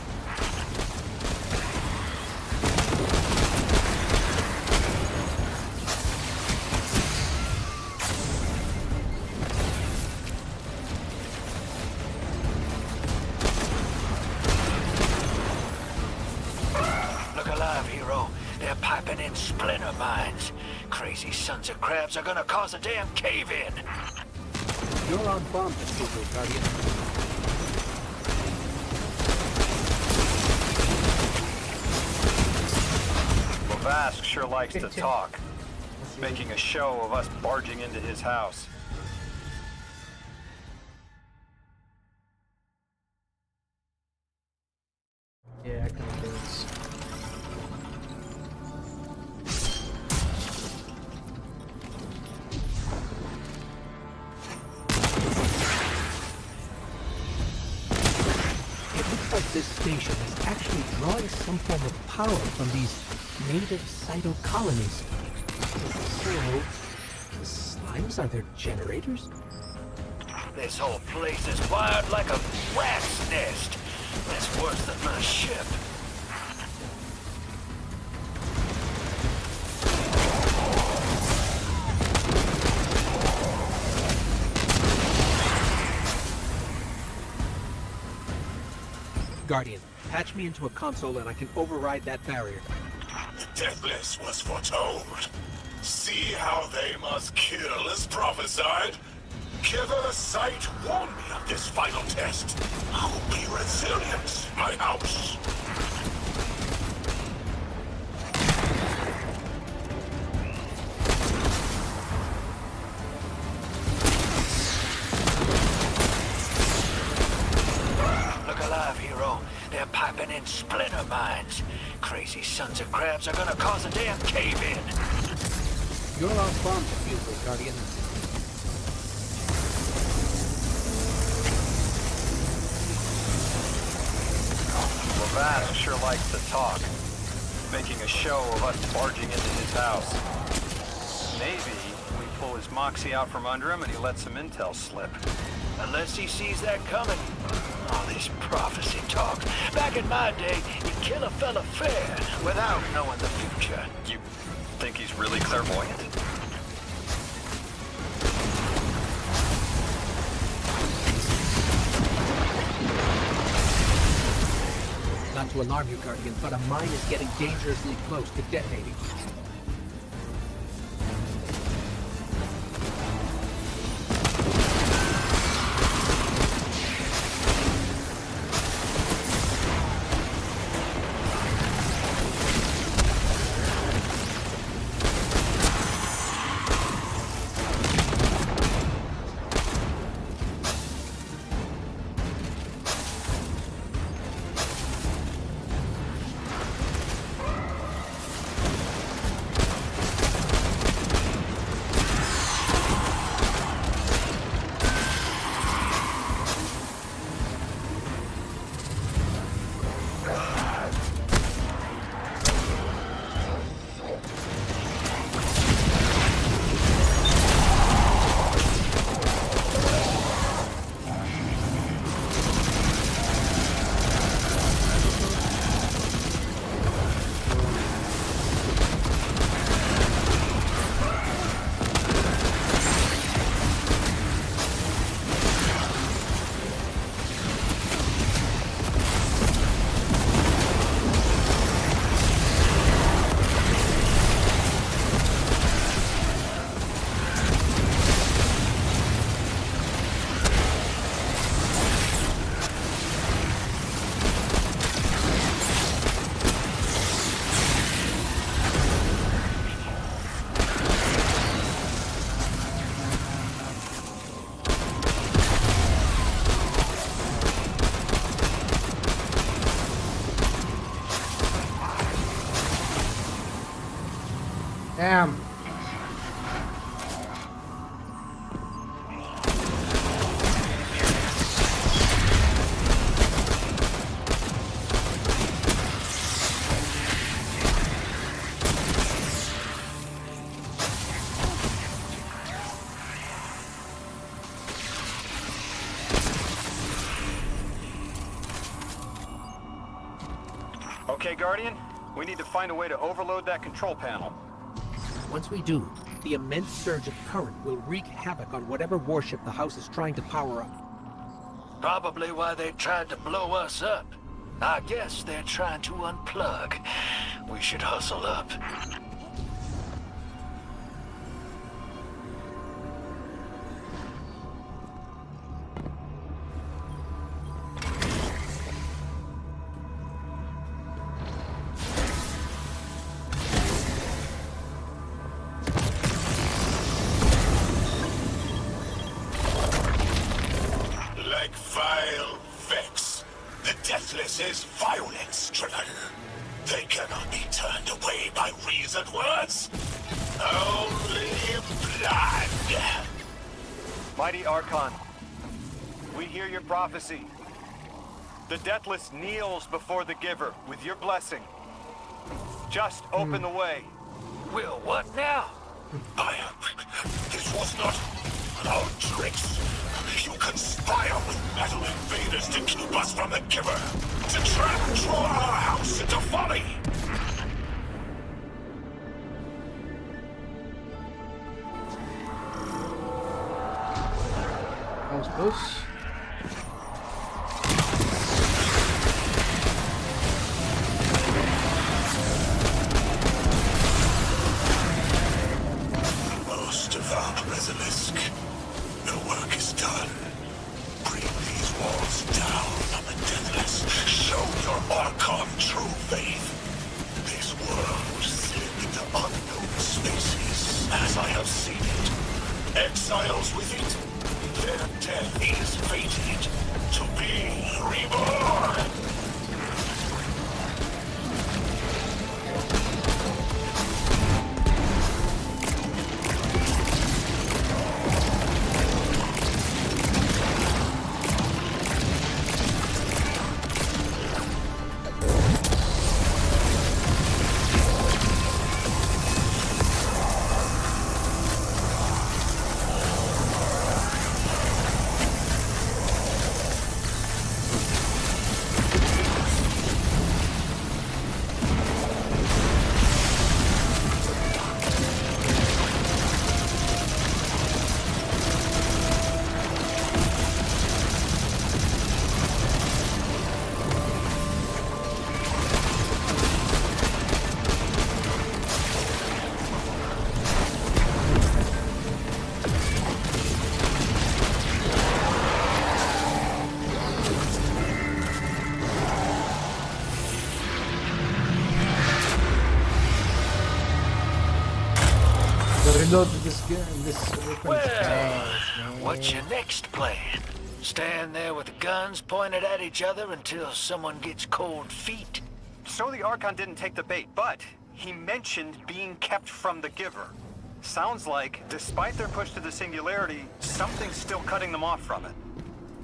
Look alive, hero. They're piping in splinter mines. Crazy sons of crabs are gonna cause a damn cave-in. You're on bomb disposal, Guardian. Lavask sure likes to talk, making a show of us barging into his house. Yeah, I can do this. It looks like this station is actually drawing some form of power from these native cyto colonies. So, the slimes are their generators? This whole place is wired like a rat's nest. That's worse than my ship. Guardian, patch me into a console and I can override that barrier. The deathless was foretold. See how they must kill as prophesied? Giver sight warned me of this final test. I'll be resilient, my house. Look alive, hero. They're piping in splinter mines. Crazy sons of crabs are gonna cause a damn cave-in. You're on bomb disposal, Guardian. Lavask sure likes to talk, making a show of us barging into his house. Maybe we pull his moxie out from under him and he lets some intel slip. Unless he sees that coming. All this prophecy talk. Back in my day, you'd kill a fella fair without knowing the future. You think he's really clairvoyant? Not to alarm you, Guardian, but a mine is getting dangerously close to detonating. Damn. Okay, Guardian. We need to find a way to overload that control panel. Once we do, the immense surge of current will wreak havoc on whatever warship the house is trying to power up. Probably why they tried to blow us up. I guess they're trying to unplug. We should hustle up. Like vile Vex, the Deathless is violence-driven. They cannot be turned away by reasoned words. Only blood. Mighty Archon, we hear your prophecy. The Deathless kneels before the Giver with your blessing. Just open the way. Will what now? This was not our tricks. You conspire with metal invaders to keep us from the Giver. To try and draw our house into folly. Vamos todos. Most of our basilisk. The work is done. Bring these walls down on the Deathless. Show your Archon true faith. This world slip into unknown spaces, as I have seen it. Exiles with it. Their death is fated to be reborn. Reload this weapon. Well, what's your next plan? Stand there with the guns pointed at each other until someone gets cold feet? So the Archon didn't take the bait, but he mentioned being kept from the Giver. Sounds like, despite their push to the Singularity, something's still cutting them off from it.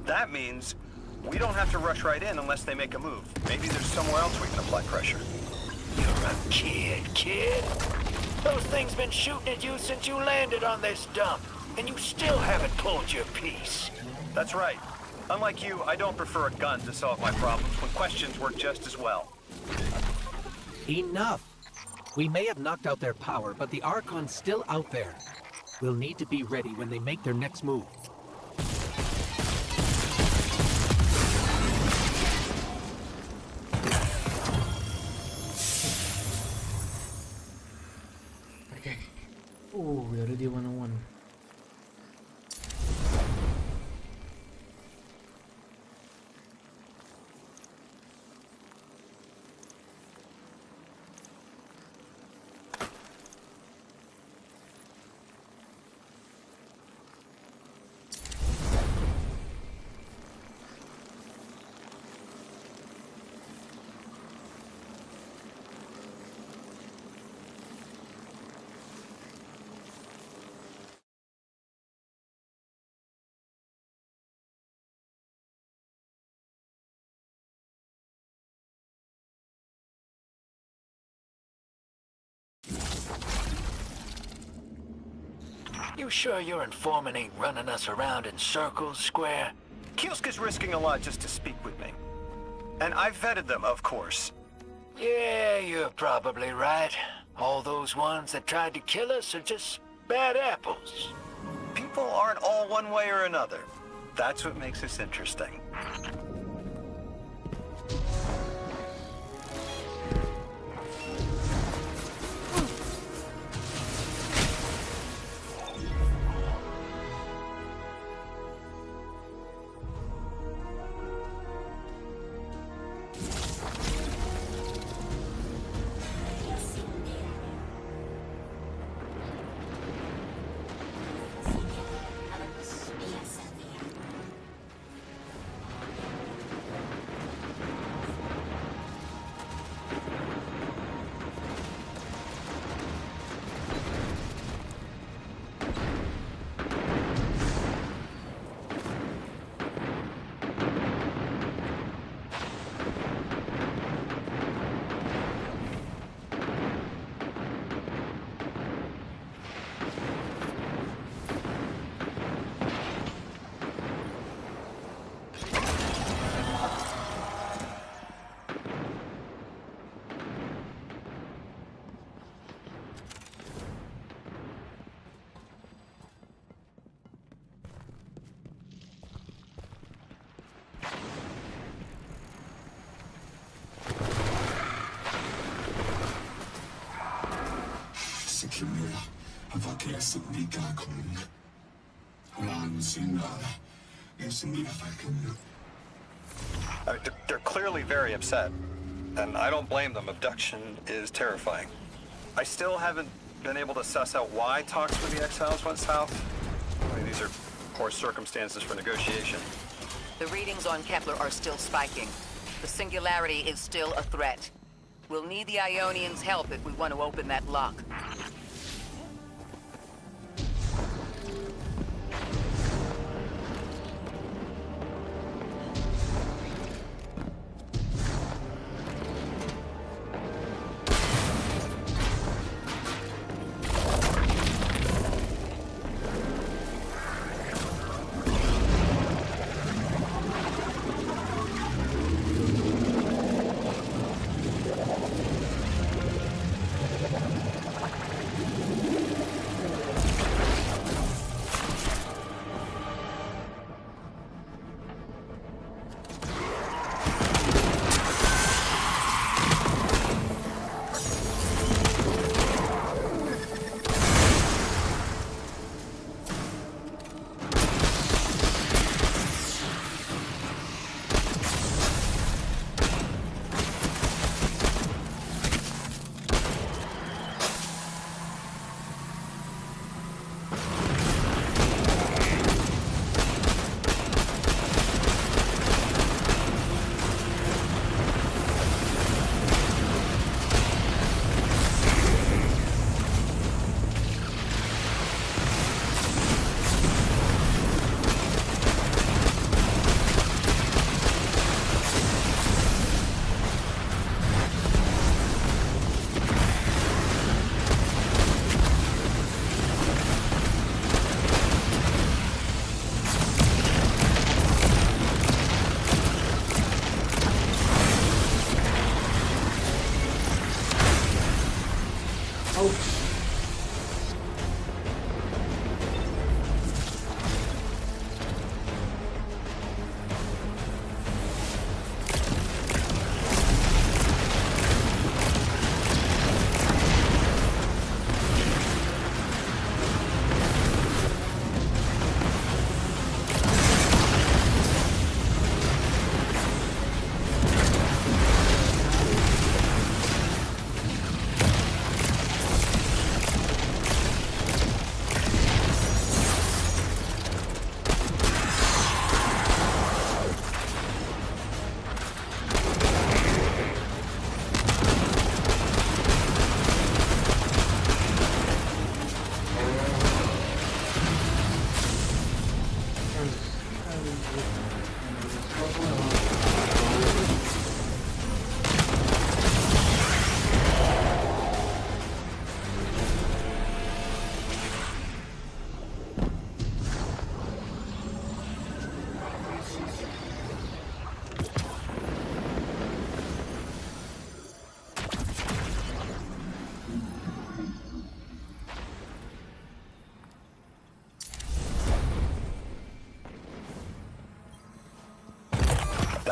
That means we don't have to rush right in unless they make a move. Maybe there's somewhere else we can apply pressure. You're a kid. Those things been shooting at you since you landed on this dump, and you still haven't pulled your piece. That's right. Unlike you, I don't prefer a gun to solve my problems when questions work just as well. Enough. We may have knocked out their power, but the Archon's still out there. We'll need to be ready when they make their next move. Okay. Oh, we already 101. You sure your informant ain't running us around in circles, Square? Kielsk is risking a lot just to speak with me. And I've vetted them, of course. Yeah, you're probably right. All those ones that tried to kill us are just bad apples. People aren't all one way or another. That's what makes this interesting. They're clearly very upset, and I don't blame them. Abduction is terrifying. I still haven't been able to suss out why talks with the exiles went south. I mean, these are poor circumstances for negotiation. The readings on Kepler are still spiking. The singularity is still a threat. We'll need the Ionians' help if we want to open that lock.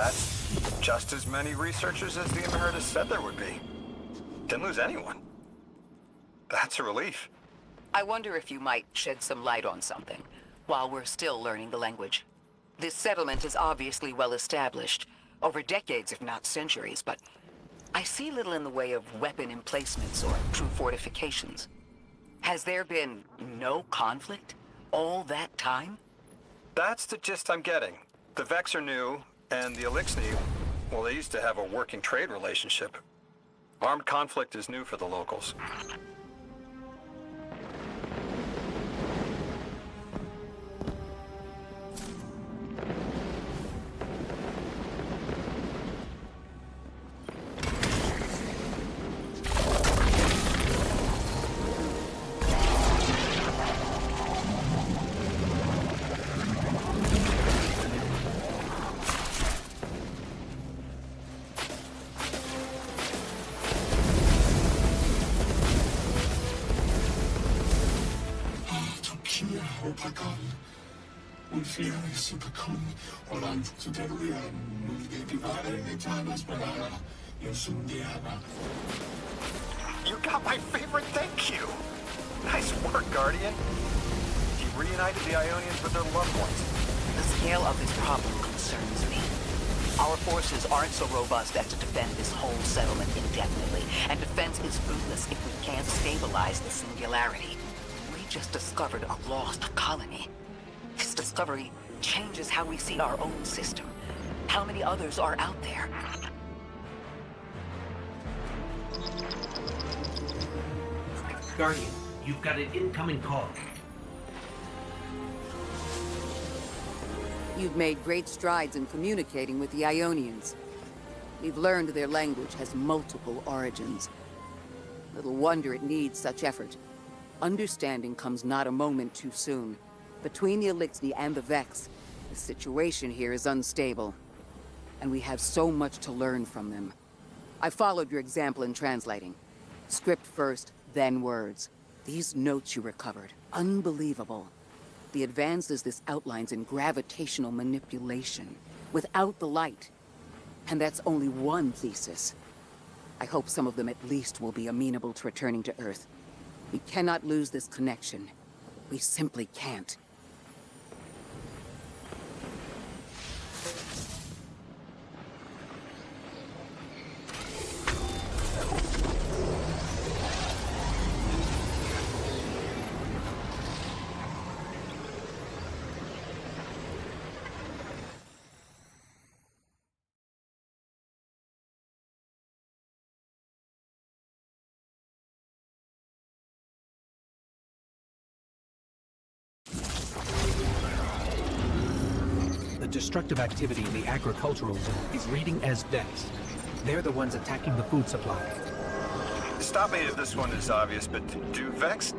That's just as many researchers as the Emeritus said there would be. Didn't lose anyone. That's a relief. I wonder if you might shed some light on something while we're still learning the language. This settlement is obviously well established, over decades if not centuries, but I see little in the way of weapon emplacements or true fortifications. Has there been no conflict all that time? That's the gist I'm getting. The Vex are new, and the Elixni, well, they used to have a working trade relationship. Armed conflict is new for the locals. You got my favorite thank you! Nice work, Guardian. You reunited the Ionians with their loved ones. The scale of this problem concerns me. Our forces aren't so robust as to defend this whole settlement indefinitely, and defense is fruitless if we can't stabilize the singularity. We just discovered a lost colony. This discovery changes how we see our own system. How many others are out there? Guardian, you've got an incoming call. You've made great strides in communicating with the Ionians. We've learned their language has multiple origins. Little wonder it needs such effort. Understanding comes not a moment too soon. Between the Elixni and the Vex, the situation here is unstable. And we have so much to learn from them. I followed your example in translating. Script first, then words. These notes you recovered, unbelievable. The advances this outlines in gravitational manipulation, without the light. And that's only one thesis. I hope some of them at least will be amenable to returning to Earth. We cannot lose this connection. We simply can't. The destructive activity in the agricultural zone is reading as Vex. They're the ones attacking the food supply. Stop me if this one is obvious, but do Vex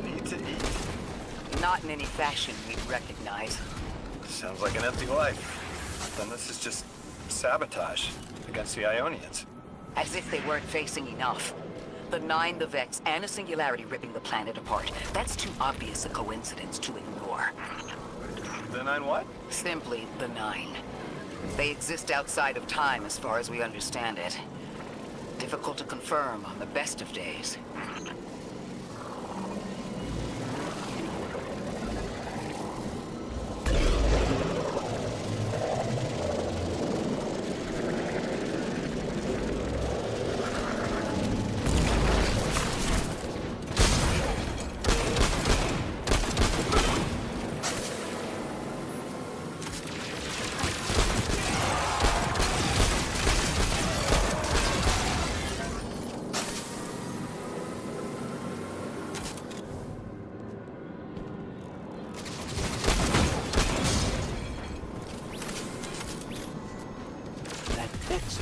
need to eat? Not in any fashion we'd recognize. Sounds like an empty life. Then this is just sabotage against the Ionians. As if they weren't facing enough. The Nine, the Vex, and a singularity ripping the planet apart. That's too obvious a coincidence to ignore. The Nine what? Simply the Nine. They exist outside of time as far as we understand it. Difficult to confirm on the best of days.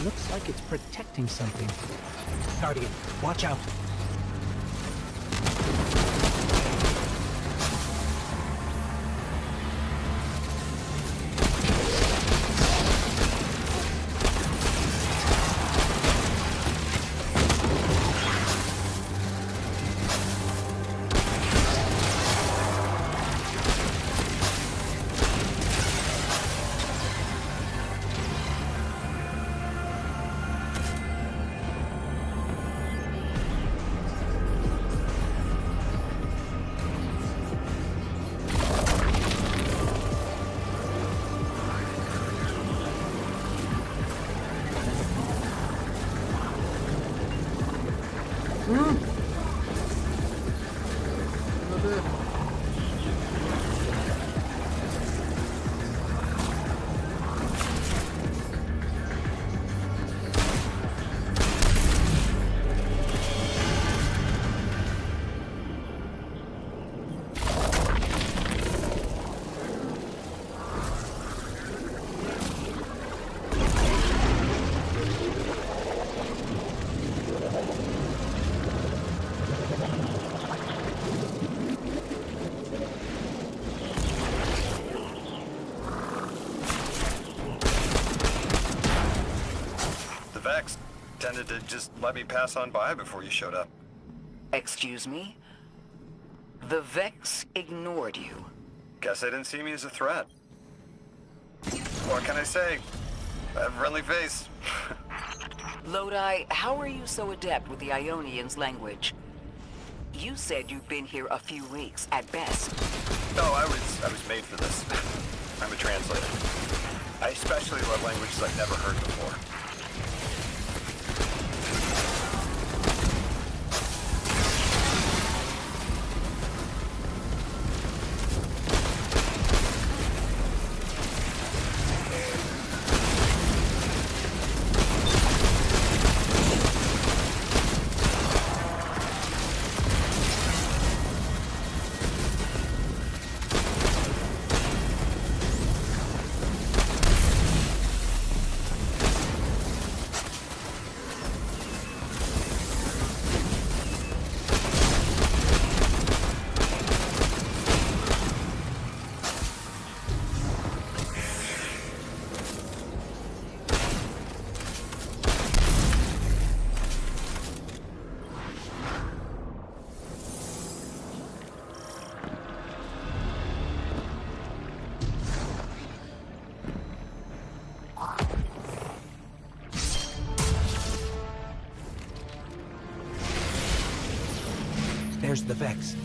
Looks like it's protecting something. Guardian, watch out. Tended to just let me pass on by before you showed up. Excuse me? The Vex ignored you. Guess they didn't see me as a threat. What can I say? I have a friendly face. Lodi, how are you so adept with the Ionian's language? You said you'd been here a few weeks, at best. Oh, I was made for this. I'm a translator. I especially love languages I've never heard before. There's the Vex.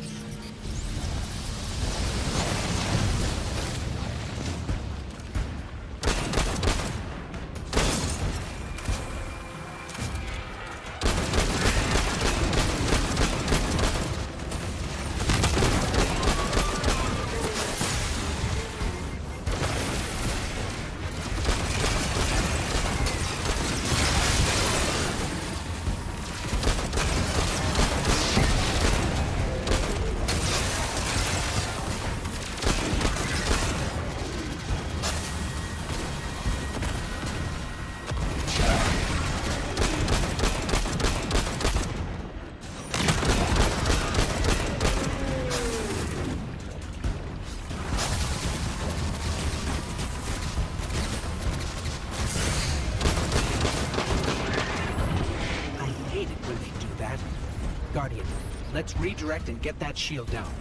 Guardian, let's redirect and get that shield down.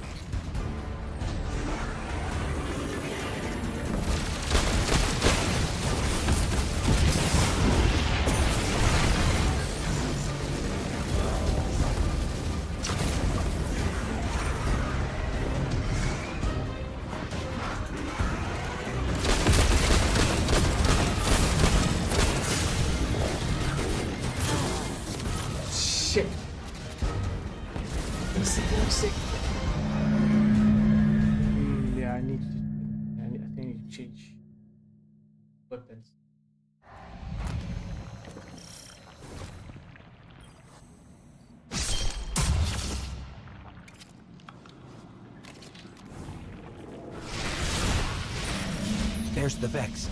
Shit. امسك. Yeah, I need to. I think I need to change weapons. There's the Vex.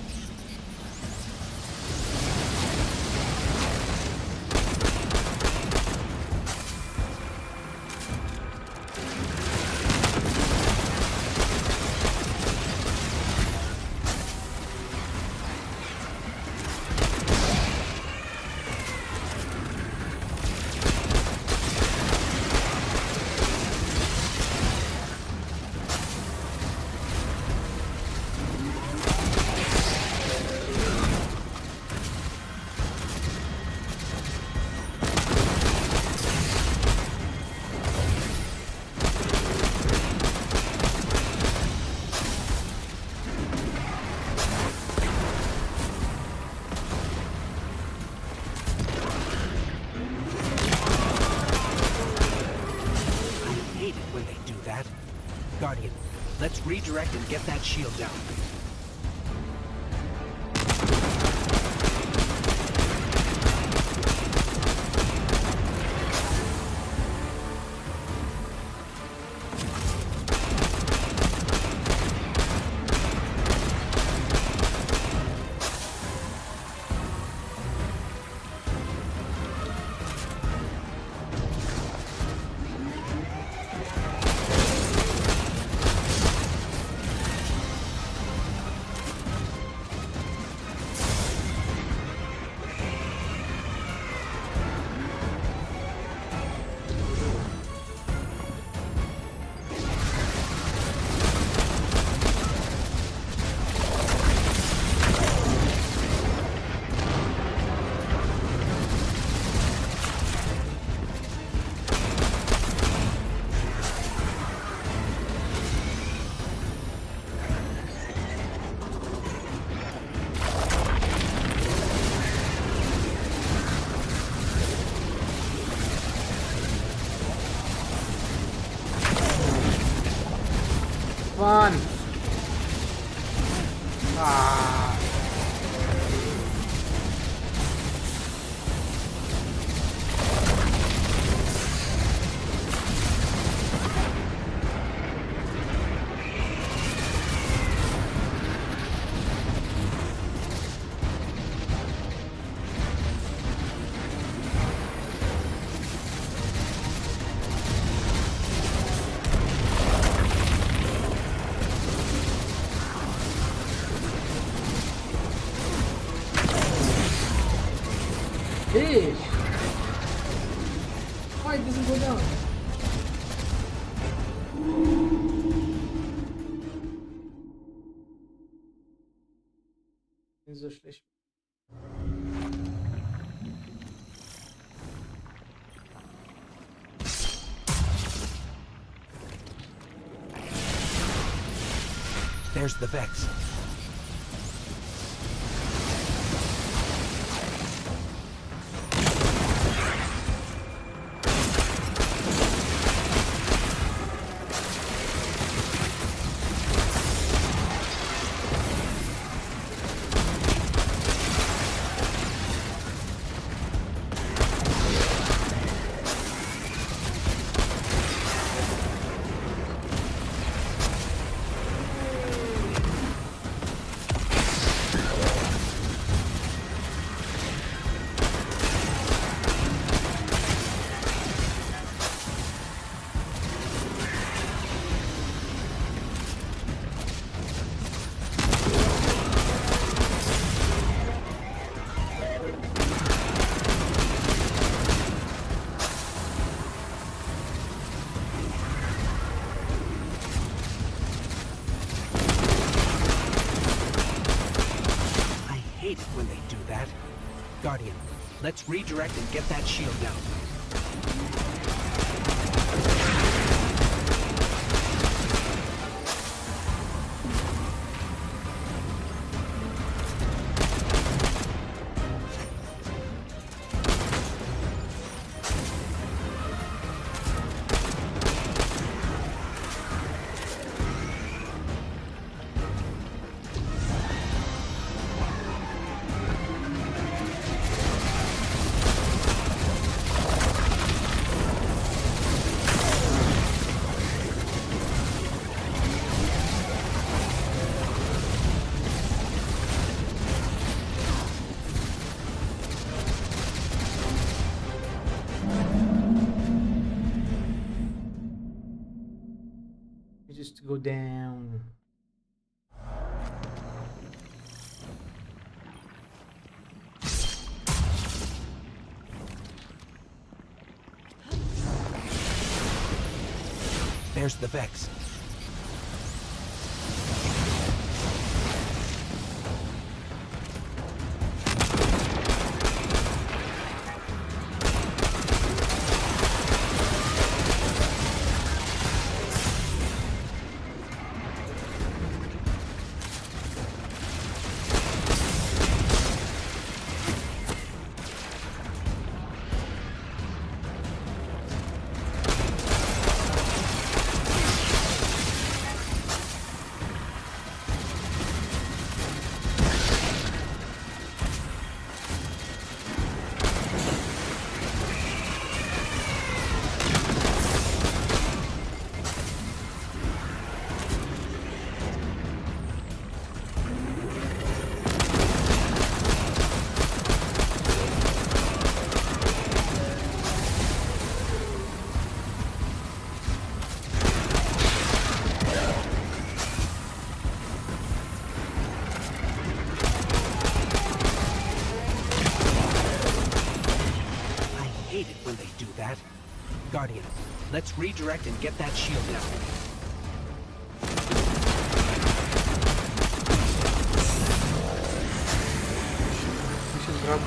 Let's redirect and get that shield down. Fun. Ah. Fish! Why it doesn't go down? Ist so schlecht. There's the Vex. When they do that. Guardian, let's redirect and get that shield down. Just go down. There's the Vex. hate it when they do that. Guardian, let's redirect and get that shield down. مش نضرب.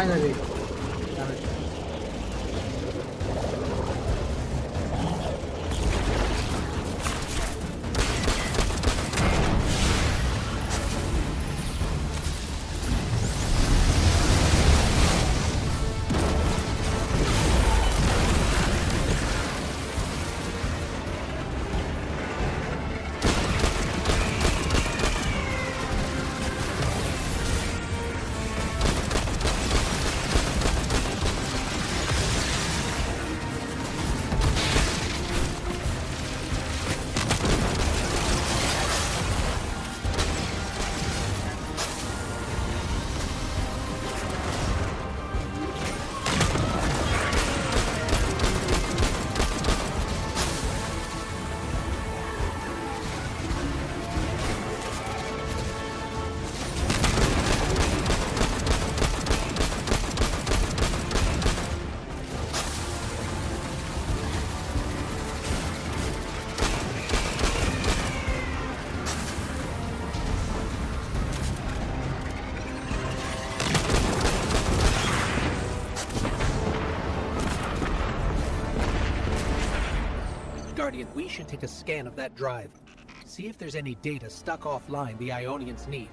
Finally. Damn it. Guardian, we should take a scan of that drive. See if there's any data stuck offline the Ionians need.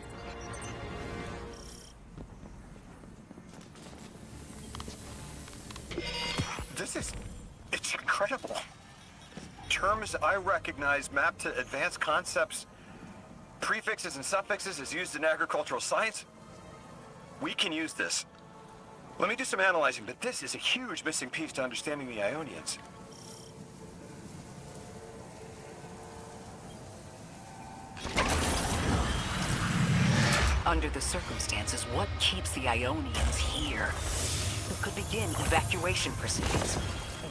It's incredible. Terms I recognize map to advanced concepts, prefixes and suffixes as used in agricultural science. We can use this. Let me do some analyzing, but this is a huge missing piece to understanding the Ionians. Under the circumstances, what keeps the Ionians here? We could begin evacuation proceedings.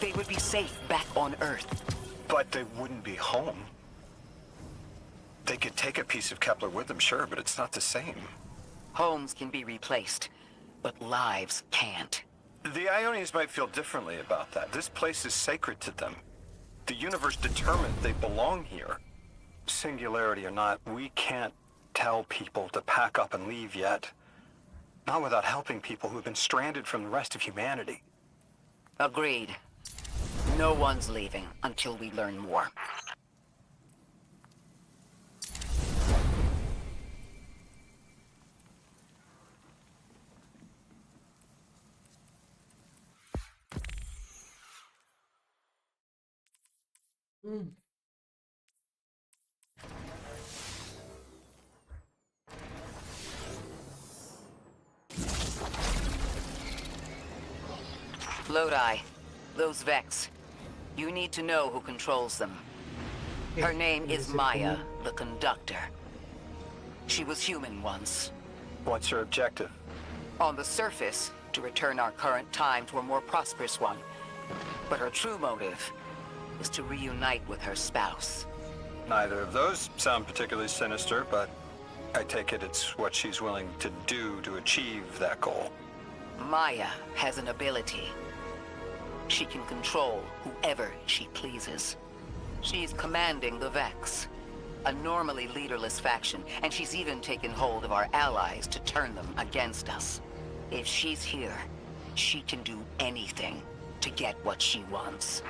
They would be safe back on Earth. But they wouldn't be home. They could take a piece of Kepler with them, sure, but it's not the same. Homes can be replaced, but lives can't. The Ionians might feel differently about that. This place is sacred to them. The universe determined they belong here. Singularity or not, we can't tell people to pack up and leave yet. Not without helping people who've been stranded from the rest of humanity. Agreed. No one's leaving until we learn more. Lodi, those Vex. You need to know who controls them. Her name is Maya, the Conductor. She was human once. What's her objective? On the surface, to return our current time to a more prosperous one. But her true motive is to reunite with her spouse. Neither of those sound particularly sinister, but I take it it's what she's willing to do to achieve that goal. Maya has an ability. She can control whoever she pleases. She's commanding the Vex, a normally leaderless faction, and she's even taken hold of our allies to turn them against us. If she's here, she can do anything to get what she wants.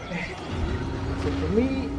So for me,